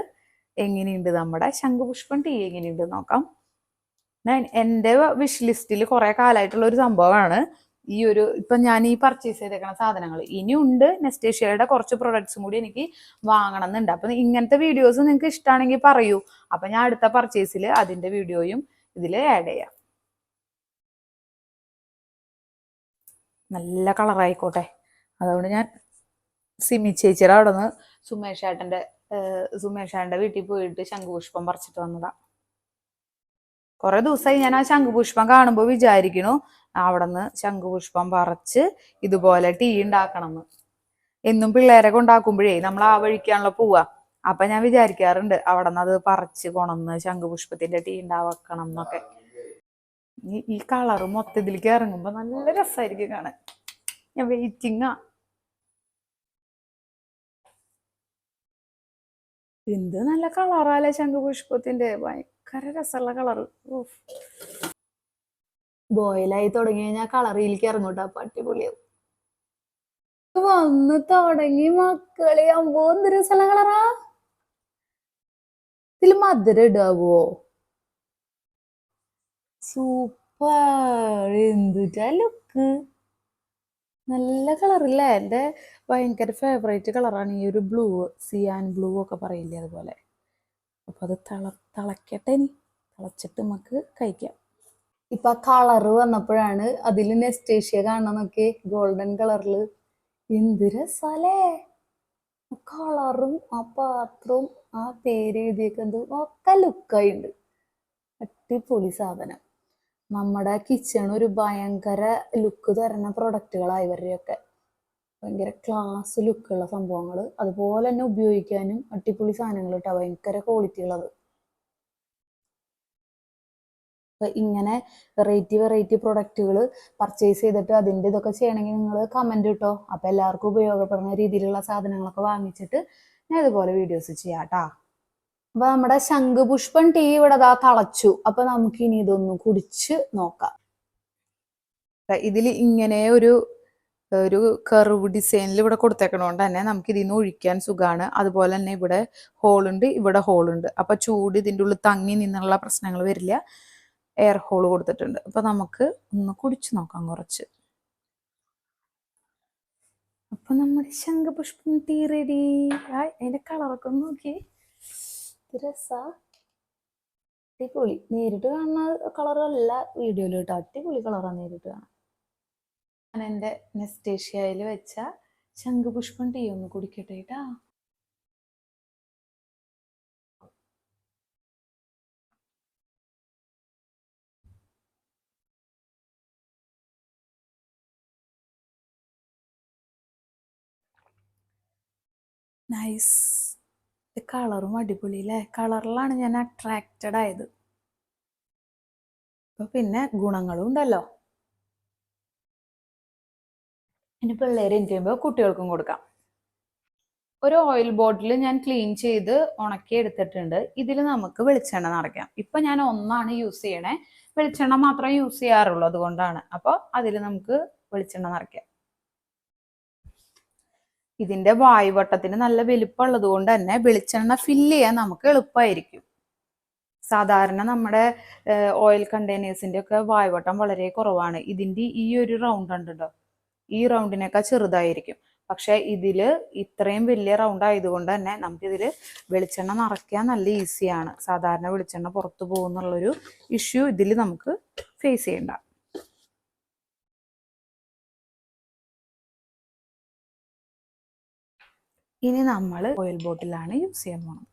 എങ്ങനെയുണ്ട് നമ്മുടെ ശംഖുപുഷ്പം ടീ എങ്ങനെയുണ്ട് നോക്കാം. എൻ്റെ വിഷ് ലിസ്റ്റിൽ കുറെ കാലമായിട്ടുള്ള ഒരു സംഭവമാണ് ഈ ഒരു, ഇപ്പൊ ഞാൻ ഈ പർച്ചേസ് ചെയ്തേക്കണ സാധനങ്ങൾ. ഇനിയുണ്ട് നെസ്റ്റേഷ്യയുടെ കുറച്ച് പ്രൊഡക്ട്സും കൂടി എനിക്ക് വാങ്ങണം എന്നുണ്ട്. അപ്പൊ ഇങ്ങനത്തെ വീഡിയോസ് നിങ്ങൾക്ക് ഇഷ്ടമാണെങ്കിൽ പറയൂ. അപ്പൊ ഞാൻ അടുത്ത പർച്ചേസിൽ അതിന്റെ വീഡിയോയും ഇതിൽ ആഡ് ചെയ്യാം. നല്ല കളറായിക്കോട്ടെ. അതുകൊണ്ട് ഞാൻ സിമി ചേച്ചിയുടെ അവിടെ നിന്ന് സുമേഷേട്ടന്റെ വീട്ടിൽ പോയിട്ട് ശംഖുപുഷ്പം പറിച്ചിട്ട് വന്നതാ. കുറെ ദിവസമായി ഞാൻ ആ ശംഖുപുഷ്പം കാണുമ്പോൾ വിചാരിക്കണു അവിടെ നിന്ന് ശംഖുപുഷ്പം പറിച്ച് ഇതുപോലെ ടീ ഉണ്ടാക്കണം എന്ന്. എന്നും പിള്ളേരൊക്കെ ഉണ്ടാക്കുമ്പോഴേ നമ്മൾ ആ വഴിക്കാണല്ലോ പോവാ. അപ്പൊ ഞാൻ വിചാരിക്കാറുണ്ട് അവിടെ നിന്ന് അത് പറിച്ച് കൊണന്ന് ശംഖുപുഷ്പത്തിന്റെ ടീ ഉണ്ടാക്കണം എന്നൊക്കെ. ഈ കളറ് മൊത്തത്തിലേക്ക് ഇറങ്ങുമ്പോ നല്ല രസമായിരിക്കും കാണാൻ. ഞാൻ വെയിറ്റിംഗാ. എന്ത് നല്ല കളറാലേ ശംഖുപുഷ്പത്തിന്റെ, ഭയങ്കര രസമുള്ള കളറ്. ബോയിലായി തുടങ്ങി കഴിഞ്ഞാൽ കളറിലേക്ക് ഇറങ്ങൂട്ടോ, അപ്പൊ അടിപൊളിയാവും. വന്ന് തുടങ്ങി മക്കളെ, അമ്പോ എന്ത് രസമുള്ള കളറാ. ഇതിൽ മധുരം ഇടാവോ? സൂപ്പർ! എന്തുട്ടാ ലുക്ക്! നല്ല കളറില്ലേ? എൻ്റെ ഭയങ്കര ഫേവറേറ്റ് കളറാണ് ഈ ഒരു ബ്ലൂ, സിയാൻ ബ്ലൂ ഒക്കെ പറയില്ലേ, അതുപോലെ. അപ്പൊ അത് തിളക്കട്ടെ, ഇനി തിളച്ചിട്ട് നമുക്ക് കഴിക്കാം. ഇപ്പൊ ആ കളറ് വന്നപ്പോഴാണ് അതിൽ നെസ്റ്റേഷ്യ കാണണമെന്നൊക്കെ, ഗോൾഡൻ കളറിൽ. എന്ത് രസാലേ! കളറും ആ പാത്രവും ആ പേര് എഴുതിയേക്കുന്നതും ഒക്കെ ലുക്കായിണ്ട്. അടിപൊളി സാധനം. നമ്മുടെ കിച്ചൺ ഒരു ഭയങ്കര ലുക്ക് തരുന്ന പ്രൊഡക്റ്റുകളാണ് ഇവരുടെയൊക്കെ. ഭയങ്കര ക്ലാസ് ലുക്കുള്ള സംഭവങ്ങൾ, അതുപോലെ തന്നെ ഉപയോഗിക്കാനും അടിപൊളി സാധനങ്ങൾ കേട്ടോ, ഭയങ്കര ക്വാളിറ്റി ഉള്ളത്. അപ്പൊ ഇങ്ങനെ വെറൈറ്റി പ്രൊഡക്റ്റുകൾ പർച്ചേസ് ചെയ്തിട്ട് അതിൻ്റെ ഇതൊക്കെ ചെയ്യണമെങ്കിൽ നിങ്ങൾ കമൻറ്റ് കിട്ടോ. അപ്പൊ എല്ലാവർക്കും ഉപയോഗപ്പെടുന്ന രീതിയിലുള്ള സാധനങ്ങളൊക്കെ വാങ്ങിച്ചിട്ട് ഞാൻ ഇതുപോലെ വീഡിയോസ് ചെയ്യാം കേട്ടോ. അപ്പൊ നമ്മുടെ ശംഖുപുഷ്പം ടീ ഇവിടെ തിളച്ചു. അപ്പൊ നമുക്ക് ഇനി ഇതൊന്ന് കുടിച്ച് നോക്കാം. ഇതിൽ ഇങ്ങനെ ഒരു കർവ് ഡിസൈനിൽ ഇവിടെ കൊടുത്തേക്കണോണ്ട് തന്നെ നമുക്ക് ഇതിൽ നിന്ന് ഒഴിക്കാൻ സുഖമാണ്. അതുപോലെ തന്നെ ഇവിടെ ഹോളുണ്ട്, ഇവിടെ ഹോളുണ്ട്. അപ്പൊ ചൂട് ഇതിൻ്റെ ഉള്ളിൽ തങ്ങി നിന്നുള്ള പ്രശ്നങ്ങൾ വരില്ല. എയർ ഹോൾ കൊടുത്തിട്ടുണ്ട്. അപ്പൊ നമുക്ക് ഒന്ന് കുടിച്ചു നോക്കാം കുറച്ച്. അപ്പൊ നമ്മുടെ ശംഖുപുഷ്പം ടീ റെഡി. അതിന്റെ കളറൊക്കെ ഒന്ന് നോക്കി, രസാ, അടിപൊളി. നേരിട്ട് കാണുന്ന കളറല്ല വീഡിയോയിൽ കേട്ടോ, അടിപൊളി കളറാണ് നേരിട്ട് കാണാൻ. ഞാൻ എൻ്റെ നെസ്റ്റേഷ്യയിൽ വെച്ച ശംഖുപുഷ്പം ടീ ഒന്ന് കുടിക്കട്ടെ കേട്ടാ. നൈസ്. കളറും അടിപൊളി അല്ലേ? കളറിലാണ് ഞാൻ അട്രാക്റ്റഡ് ആയത്. അപ്പൊ പിന്നെ ഗുണങ്ങളും ഉണ്ടല്ലോ. ഇനി പിള്ളേര് കഴിയുമ്പോൾ കുട്ടികൾക്കും കൊടുക്കാം. ഒരു ഓയിൽ ബോട്ടിൽ ഞാൻ ക്ലീൻ ചെയ്ത് ഉണക്കി എടുത്തിട്ടുണ്ട്. ഇതിൽ നമുക്ക് വെളിച്ചെണ്ണ നിറയ്ക്കാം. ഇപ്പൊ ഞാൻ ഒന്നാണ് യൂസ് ചെയ്യണേ, വെളിച്ചെണ്ണ മാത്രമേ യൂസ് ചെയ്യാറുള്ളൂ, അതുകൊണ്ടാണ്. അപ്പോൾ അതിൽ നമുക്ക് വെളിച്ചെണ്ണ നിറയ്ക്കാം. ഇതിന്റെ വായുവട്ടത്തിന് നല്ല വലിപ്പമുള്ളത് കൊണ്ട് തന്നെ വെളിച്ചെണ്ണ ഫില്ല് ചെയ്യാൻ നമുക്ക് എളുപ്പമായിരിക്കും. സാധാരണ നമ്മുടെ ഓയിൽ കണ്ടെയ്നേഴ്സിന്റെ ഒക്കെ വായുവട്ടം വളരെ കുറവാണ്. ഇതിന്റെ ഈ ഒരു റൗണ്ട് ഉണ്ടല്ലോ, ഈ റൗണ്ടിനേക്കാൾ ചെറുതായിരിക്കും. പക്ഷെ ഇതില് ഇത്രയും വലിയ റൗണ്ട് ആയതുകൊണ്ട് തന്നെ നമുക്കിതിൽ വെളിച്ചെണ്ണ നിറയ്ക്കാൻ നല്ല ഈസിയാണ്. സാധാരണ വെളിച്ചെണ്ണ പുറത്തു പോകുന്നുള്ളൊരു ഇഷ്യൂ ഇതിൽ നമുക്ക് ഫേസ് ചെയ്യണ്ട. ഇനി നമ്മൾ ഓയിൽ ബോട്ടിലാണ് യൂസ് ചെയ്യാൻ പോകുന്നത്.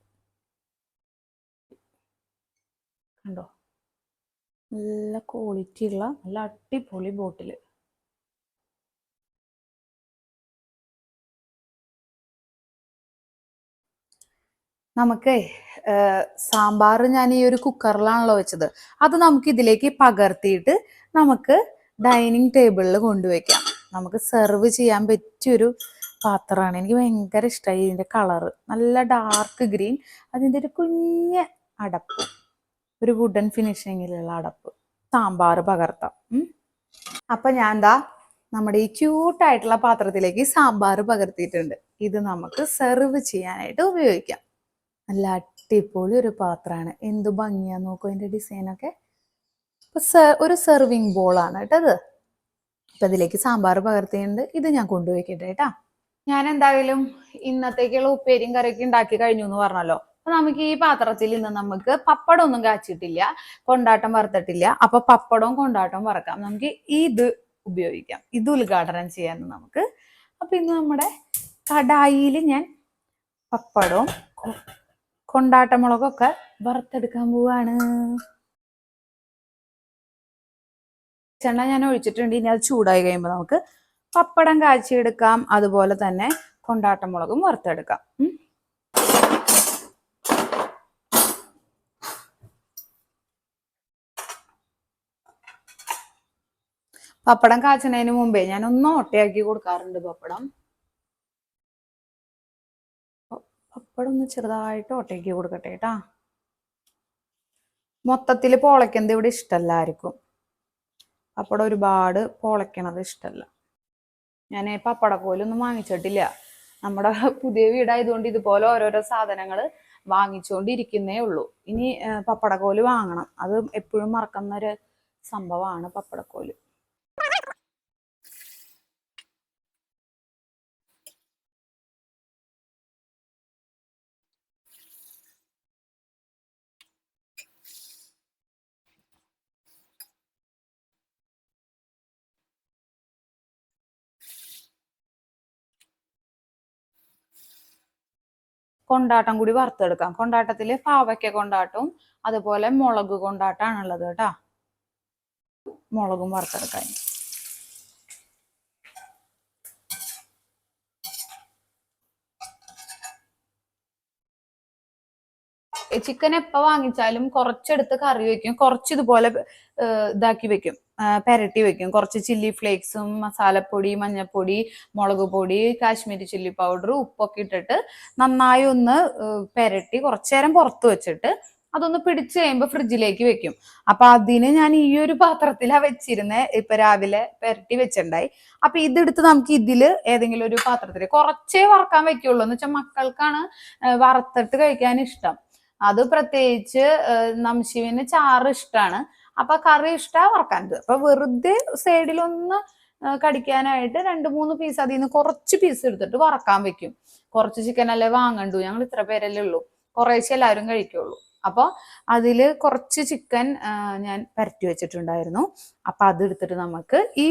കണ്ടോ, നല്ല ക്വാളിറ്റി ഉള്ള നല്ല അടിപൊളി ബോട്ടില്. നമുക്ക് സാമ്പാർ ഞാൻ ഈ ഒരു കുക്കറിലാണല്ലോ വെച്ചത്. അത് നമുക്ക് ഇതിലേക്ക് പകർത്തിയിട്ട് നമുക്ക് ഡൈനിങ് ടേബിളിൽ കൊണ്ടുവയ്ക്കാം. നമുക്ക് സെർവ് ചെയ്യാൻ പറ്റിയൊരു പാത്രമാണ്. എനിക്ക് ഭയങ്കര ഇഷ്ടമായി ഇതിൻ്റെ കളറ്. നല്ല ഡാർക്ക് ഗ്രീൻ, അതിൻ്റെ ഒരു കുഞ്ഞ് അടപ്പ്, ഒരു വുഡൻ ഫിനിഷിങ്ങിലുള്ള അടപ്പ്. സാമ്പാർ പകർത്താം. അപ്പൊ ഞാൻ എന്താ നമ്മുടെ ഈ ക്യൂട്ടായിട്ടുള്ള പാത്രത്തിലേക്ക് സാമ്പാർ പകർത്തിയിട്ടുണ്ട്. ഇത് നമുക്ക് സെർവ് ചെയ്യാനായിട്ട് ഉപയോഗിക്കാം. നല്ല അടിപൊളി ഒരു പാത്രമാണ്. എന്ത് ഭംഗിയാ നോക്കൂ അതിന്റെ ഡിസൈനൊക്കെ. ഇപ്പൊ ഒരു സെർവിങ് ബോളാണ് കേട്ടത്. അപ്പൊ ഇതിലേക്ക് സാമ്പാർ പകർത്തിയിട്ടുണ്ട്. ഇത് ഞാൻ കൊണ്ടുപോയിക്കട്ടെ കേട്ടാ. ഞാൻ എന്തായാലും ഇന്നത്തേക്കുള്ള ഉപ്പേരിയും കറിയൊക്കെ ഉണ്ടാക്കി കഴിഞ്ഞു എന്ന് പറഞ്ഞല്ലോ. അപ്പൊ നമുക്ക് ഈ പാത്രത്തിൽ ഇന്ന് നമുക്ക് പപ്പടം ഒന്നും കാച്ചിട്ടില്ല, കൊണ്ടാട്ടം വറുത്തിട്ടില്ല. അപ്പൊ പപ്പടവും കൊണ്ടാട്ടവും വറക്കാം. നമുക്ക് ഇത് ഉപയോഗിക്കാം, ഇത് ഉദ്ഘാടനം ചെയ്യാൻ നമുക്ക്. അപ്പൊ ഇന്ന് നമ്മുടെ കടായിയിൽ ഞാൻ പപ്പടവും കൊണ്ടാട്ടമുളകൊക്കെ വറുത്തെടുക്കാൻ പോവാണ്. വെളിച്ചെണ്ണ ഞാൻ ഒഴിച്ചിട്ടുണ്ട്. ഇനി അത് ചൂടായി കഴിയുമ്പോൾ നമുക്ക് പപ്പടം കാച്ചിയെടുക്കാം, അതുപോലെ തന്നെ കൊണ്ടാട്ടമുളകും വറുത്തെടുക്കാം. പപ്പടം കാച്ചണതിന് മുമ്പേ ഞാൻ ഒന്ന് ഓട്ടയാക്കി കൊടുക്കാറുണ്ട്. പപ്പടം ഒന്ന് ചെറുതായിട്ട് ഓട്ടയാക്കി കൊടുക്കട്ടെ കേട്ടാ. മൊത്തത്തിൽ പൊളയ്ക്കുന്നത് ഇവിടെ ഇഷ്ടമല്ല ആർക്കും. പപ്പടം ഒരുപാട് പൊളയ്ക്കണത് ഇഷ്ടമല്ല. ഞാൻ പപ്പടക്കോലൊന്നും വാങ്ങിച്ചിട്ടില്ല. നമ്മുടെ പുതിയ വീടായതുകൊണ്ട് ഇതുപോലെ ഓരോരോ സാധനങ്ങൾ വാങ്ങിച്ചുകൊണ്ടിരിക്കുന്നേ ഉള്ളൂ. ഇനി പപ്പടക്കോല് വാങ്ങണം. അത് എപ്പോഴും മറക്കുന്ന ഒരു സംഭവമാണ് പപ്പടക്കോല്. കൊണ്ടാട്ടം കൂടി വറുത്തെടുക്കാം. കൊണ്ടാട്ടത്തില് പാവയ്ക്ക കൊണ്ടാട്ടവും അതുപോലെ മുളക് കൊണ്ടാട്ടാണുള്ളത് കേട്ടാ. മുളകും വറുത്തെടുക്കാൻ. ചിക്കൻ എപ്പോ വാങ്ങിച്ചാലും കുറച്ചെടുത്ത് കറി വെക്കും, കുറച്ച് ഇതുപോലെ ഇതാക്കി വെക്കും, പെരട്ടി വെക്കും. കുറച്ച് ചില്ലി ഫ്ലേക്സും മസാലപ്പൊടി, മഞ്ഞൾപ്പൊടി, മുളക് പൊടി, കാശ്മീരി ചില്ലി പൗഡർ, ഉപ്പൊക്കെ ഇട്ടിട്ട് നന്നായി ഒന്ന് പെരട്ടി കുറച്ചു നേരം പുറത്ത് വെച്ചിട്ട് അതൊന്ന് പിടിച്ചു കഴിയുമ്പോൾ ഫ്രിഡ്ജിലേക്ക് വെക്കും. അപ്പൊ അതിന് ഞാൻ ഈ ഒരു പാത്രത്തിലാണ് വെച്ചിരുന്നത്. ഇപ്പൊ രാവിലെ പെരട്ടി വെച്ചിട്ടുണ്ടായി. അപ്പൊ ഇതെടുത്ത് നമുക്ക് ഇതില് ഏതെങ്കിലും ഒരു പാത്രത്തിൽ കുറച്ചേ വറക്കാൻ വെക്കുള്ളൂ. എന്ന് വെച്ചാൽ മക്കൾക്കാണ് വറുത്തിട്ട് കഴിക്കാൻ ഇഷ്ടം. അത് പ്രത്യേകിച്ച് നംശിവിന് ചാറ് ഇഷ്ടമാണ്. അപ്പൊ കറി ഇഷ്ടമാണ് വറക്കാനത്. അപ്പൊ വെറുതെ സൈഡിലൊന്ന് കടിക്കാനായിട്ട് 2-3 പീസ് അതിൽ നിന്ന് കുറച്ച് പീസ് എടുത്തിട്ട് വറക്കാൻ വെക്കും. കുറച്ച് ചിക്കൻ അല്ലേ വാങ്ങണ്ടു, ഞങ്ങൾ ഇത്ര പേരല്ലേ ഉള്ളൂ, കുറേശ്ശെ എല്ലാവരും കഴിക്കുള്ളൂ. അപ്പോൾ അതില് കുറച്ച് ചിക്കൻ ഞാൻ പരട്ടി വെച്ചിട്ടുണ്ടായിരുന്നു. അപ്പൊ അത് എടുത്തിട്ട് നമുക്ക് ഈ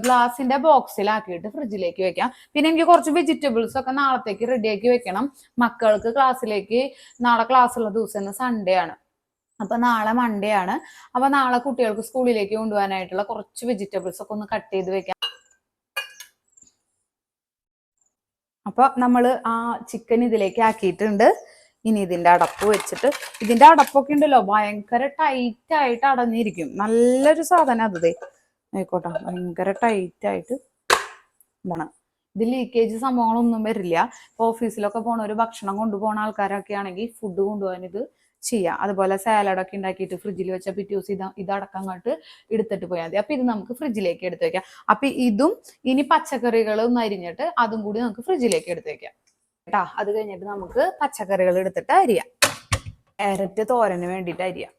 ഗ്ലാസിന്റെ ബോക്സിലാക്കിയിട്ട് ഫ്രിഡ്ജിലേക്ക് വെക്കാം. പിന്നെ എനിക്ക് കുറച്ച് വെജിറ്റബിൾസ് ഒക്കെ നാളത്തേക്ക് റെഡിയാക്കി വെക്കണം. മക്കൾക്ക് ക്ലാസ്സിലേക്ക് നാളെ ക്ലാസ് ഉള്ള ദിവസം സൺഡേ ആണ്. അപ്പൊ നാളെ മൺഡേ ആണ്. അപ്പൊ നാളെ കുട്ടികൾക്ക് സ്കൂളിലേക്ക് കൊണ്ടുപോകാനായിട്ടുള്ള കുറച്ച് വെജിറ്റബിൾസ് ഒക്കെ ഒന്ന് കട്ട് ചെയ്ത് വെക്കാം. അപ്പൊ നമ്മള് ആ ചിക്കൻ ഇതിലേക്ക് ആക്കിയിട്ടുണ്ട്. ഇനി ഇതിന്റെ അടപ്പ് വെച്ചിട്ട്, ഇതിന്റെ അടപ്പൊക്കെ ഉണ്ടല്ലോ ഭയങ്കര ടൈറ്റ് ആയിട്ട് അടഞ്ഞിരിക്കും. നല്ലൊരു സാധനം അത്. ആയിക്കോട്ടെ, ഭയങ്കര ടൈറ്റ് ആയിട്ട് ഇതാണ്. ഇത് ലീക്കേജ് സംഭവങ്ങളൊന്നും വരില്ല. ഇപ്പൊ ഓഫീസിലൊക്കെ പോണ ഒരു ഭക്ഷണം കൊണ്ടുപോകുന്ന ആൾക്കാരൊക്കെ ആണെങ്കിൽ ഫുഡ് കൊണ്ടുപോകാൻ ഇത് ചെയ്യാം. അതുപോലെ സാലഡൊക്കെ ഉണ്ടാക്കിയിട്ട് ഫ്രിഡ്ജിൽ വെച്ചാൽ പിറ്റേ ദിവസം ഇതടക്കം അങ്ങോട്ട് എടുത്തിട്ട് പോയാൽ മതി. അപ്പൊ ഇത് നമുക്ക് ഫ്രിഡ്ജിലേക്ക് എടുത്ത് വെക്കാം. അപ്പൊ ഇതും ഇനി പച്ചക്കറികളും അരിഞ്ഞിട്ട് അതും കൂടി നമുക്ക് ഫ്രിഡ്ജിലേക്ക് എടുത്ത് വെക്കാം കേട്ടാ. അത് കഴിഞ്ഞിട്ട് നമുക്ക് പച്ചക്കറികൾ എടുത്തിട്ട് അരിയാം. ക്യാരറ്റ് തോരന് വേണ്ടിയിട്ട് അരിയാം.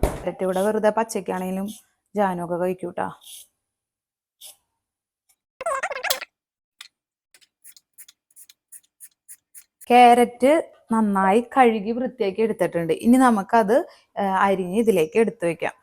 ക്യാരറ്റ് ഇവിടെ വെറുതെ പച്ചക്കാണെങ്കിലും ജാനൊക്കെ കഴിക്കൂട്ടാ. ക്യാരറ്റ് നന്നായി കഴുകി വൃത്തിയാക്കി എടുത്തിട്ടുണ്ട്. ഇനി നമുക്കത് അരിഞ്ഞ് ഇതിലേക്ക് എടുത്തു വെക്കാം.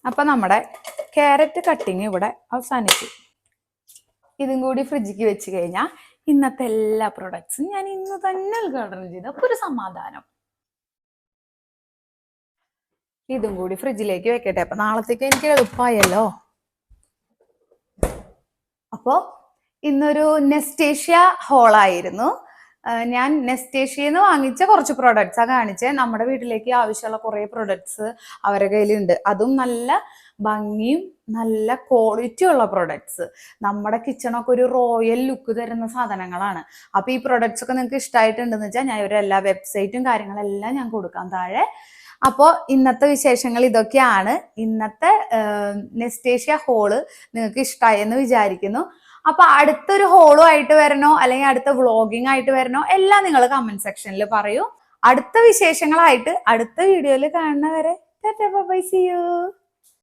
അപ്പൊ നമ്മുടെ ക്യാരറ്റ് കട്ടിങ് ഇവിടെ അവസാനിച്ചു. ഇതും കൂടി ഫ്രിഡ്ജിക്ക് വെച്ച് കഴിഞ്ഞാൽ ഇന്നത്തെ എല്ലാ പ്രൊഡക്ട്സും ഞാൻ ഇന്ന് തന്നെ ഉദ്ഘാടനം ചെയ്ത്. അപ്പൊ ഒരു സമാധാനം. ഇതും കൂടി ഫ്രിഡ്ജിലേക്ക് വെക്കട്ടെ. അപ്പൊ നാളത്തേക്ക് എനിക്ക് എളുപ്പമായല്ലോ. അപ്പോ ഇന്നൊരു നെസ്റ്റേഷ്യ ഹോളായിരുന്നു. ഞാൻ നെസ്റ്റേഷ്യന്ന് വാങ്ങിച്ച കുറച്ച് പ്രൊഡക്ട്സാ കാണിച്ചേ. നമ്മുടെ വീട്ടിലേക്ക് ആവശ്യമുള്ള കുറേ പ്രൊഡക്ട്സ് അവരുടെ കയ്യിലുണ്ട്. അതും നല്ല ഭംഗിയും നല്ല ക്വാളിറ്റി ഉള്ള പ്രൊഡക്ട്സ്. നമ്മുടെ കിച്ചണൊക്കെ ഒരു റോയൽ ലുക്ക് തരുന്ന സാധനങ്ങളാണ്. അപ്പൊ ഈ പ്രൊഡക്ട്സ് ഒക്കെ നിങ്ങൾക്ക് ഇഷ്ടമായിട്ടുണ്ടെന്ന് വെച്ചാൽ ഞാൻ ഇവരുടെ എല്ലാ വെബ്സൈറ്റും കാര്യങ്ങളെല്ലാം ഞാൻ കൊടുക്കാം താഴെ. അപ്പോൾ ഇന്നത്തെ വിശേഷങ്ങൾ ഇതൊക്കെയാണ്. ഇന്നത്തെ നെസ്റ്റേഷ്യ ഹോള് നിങ്ങൾക്ക് ഇഷ്ടമായെന്ന് വിചാരിക്കുന്നു. അപ്പൊ അടുത്തൊരു ഹോളും ആയിട്ട് വരണോ അല്ലെങ്കിൽ അടുത്ത വ്ളോഗിങ് ആയിട്ട് വരണോ എല്ലാം നിങ്ങൾ കമന്റ് സെക്ഷനിൽ പറയൂ. അടുത്ത വിശേഷങ്ങളായിട്ട് അടുത്ത വീഡിയോയിൽ കാണുന്നവരെ tata bye bye, see U.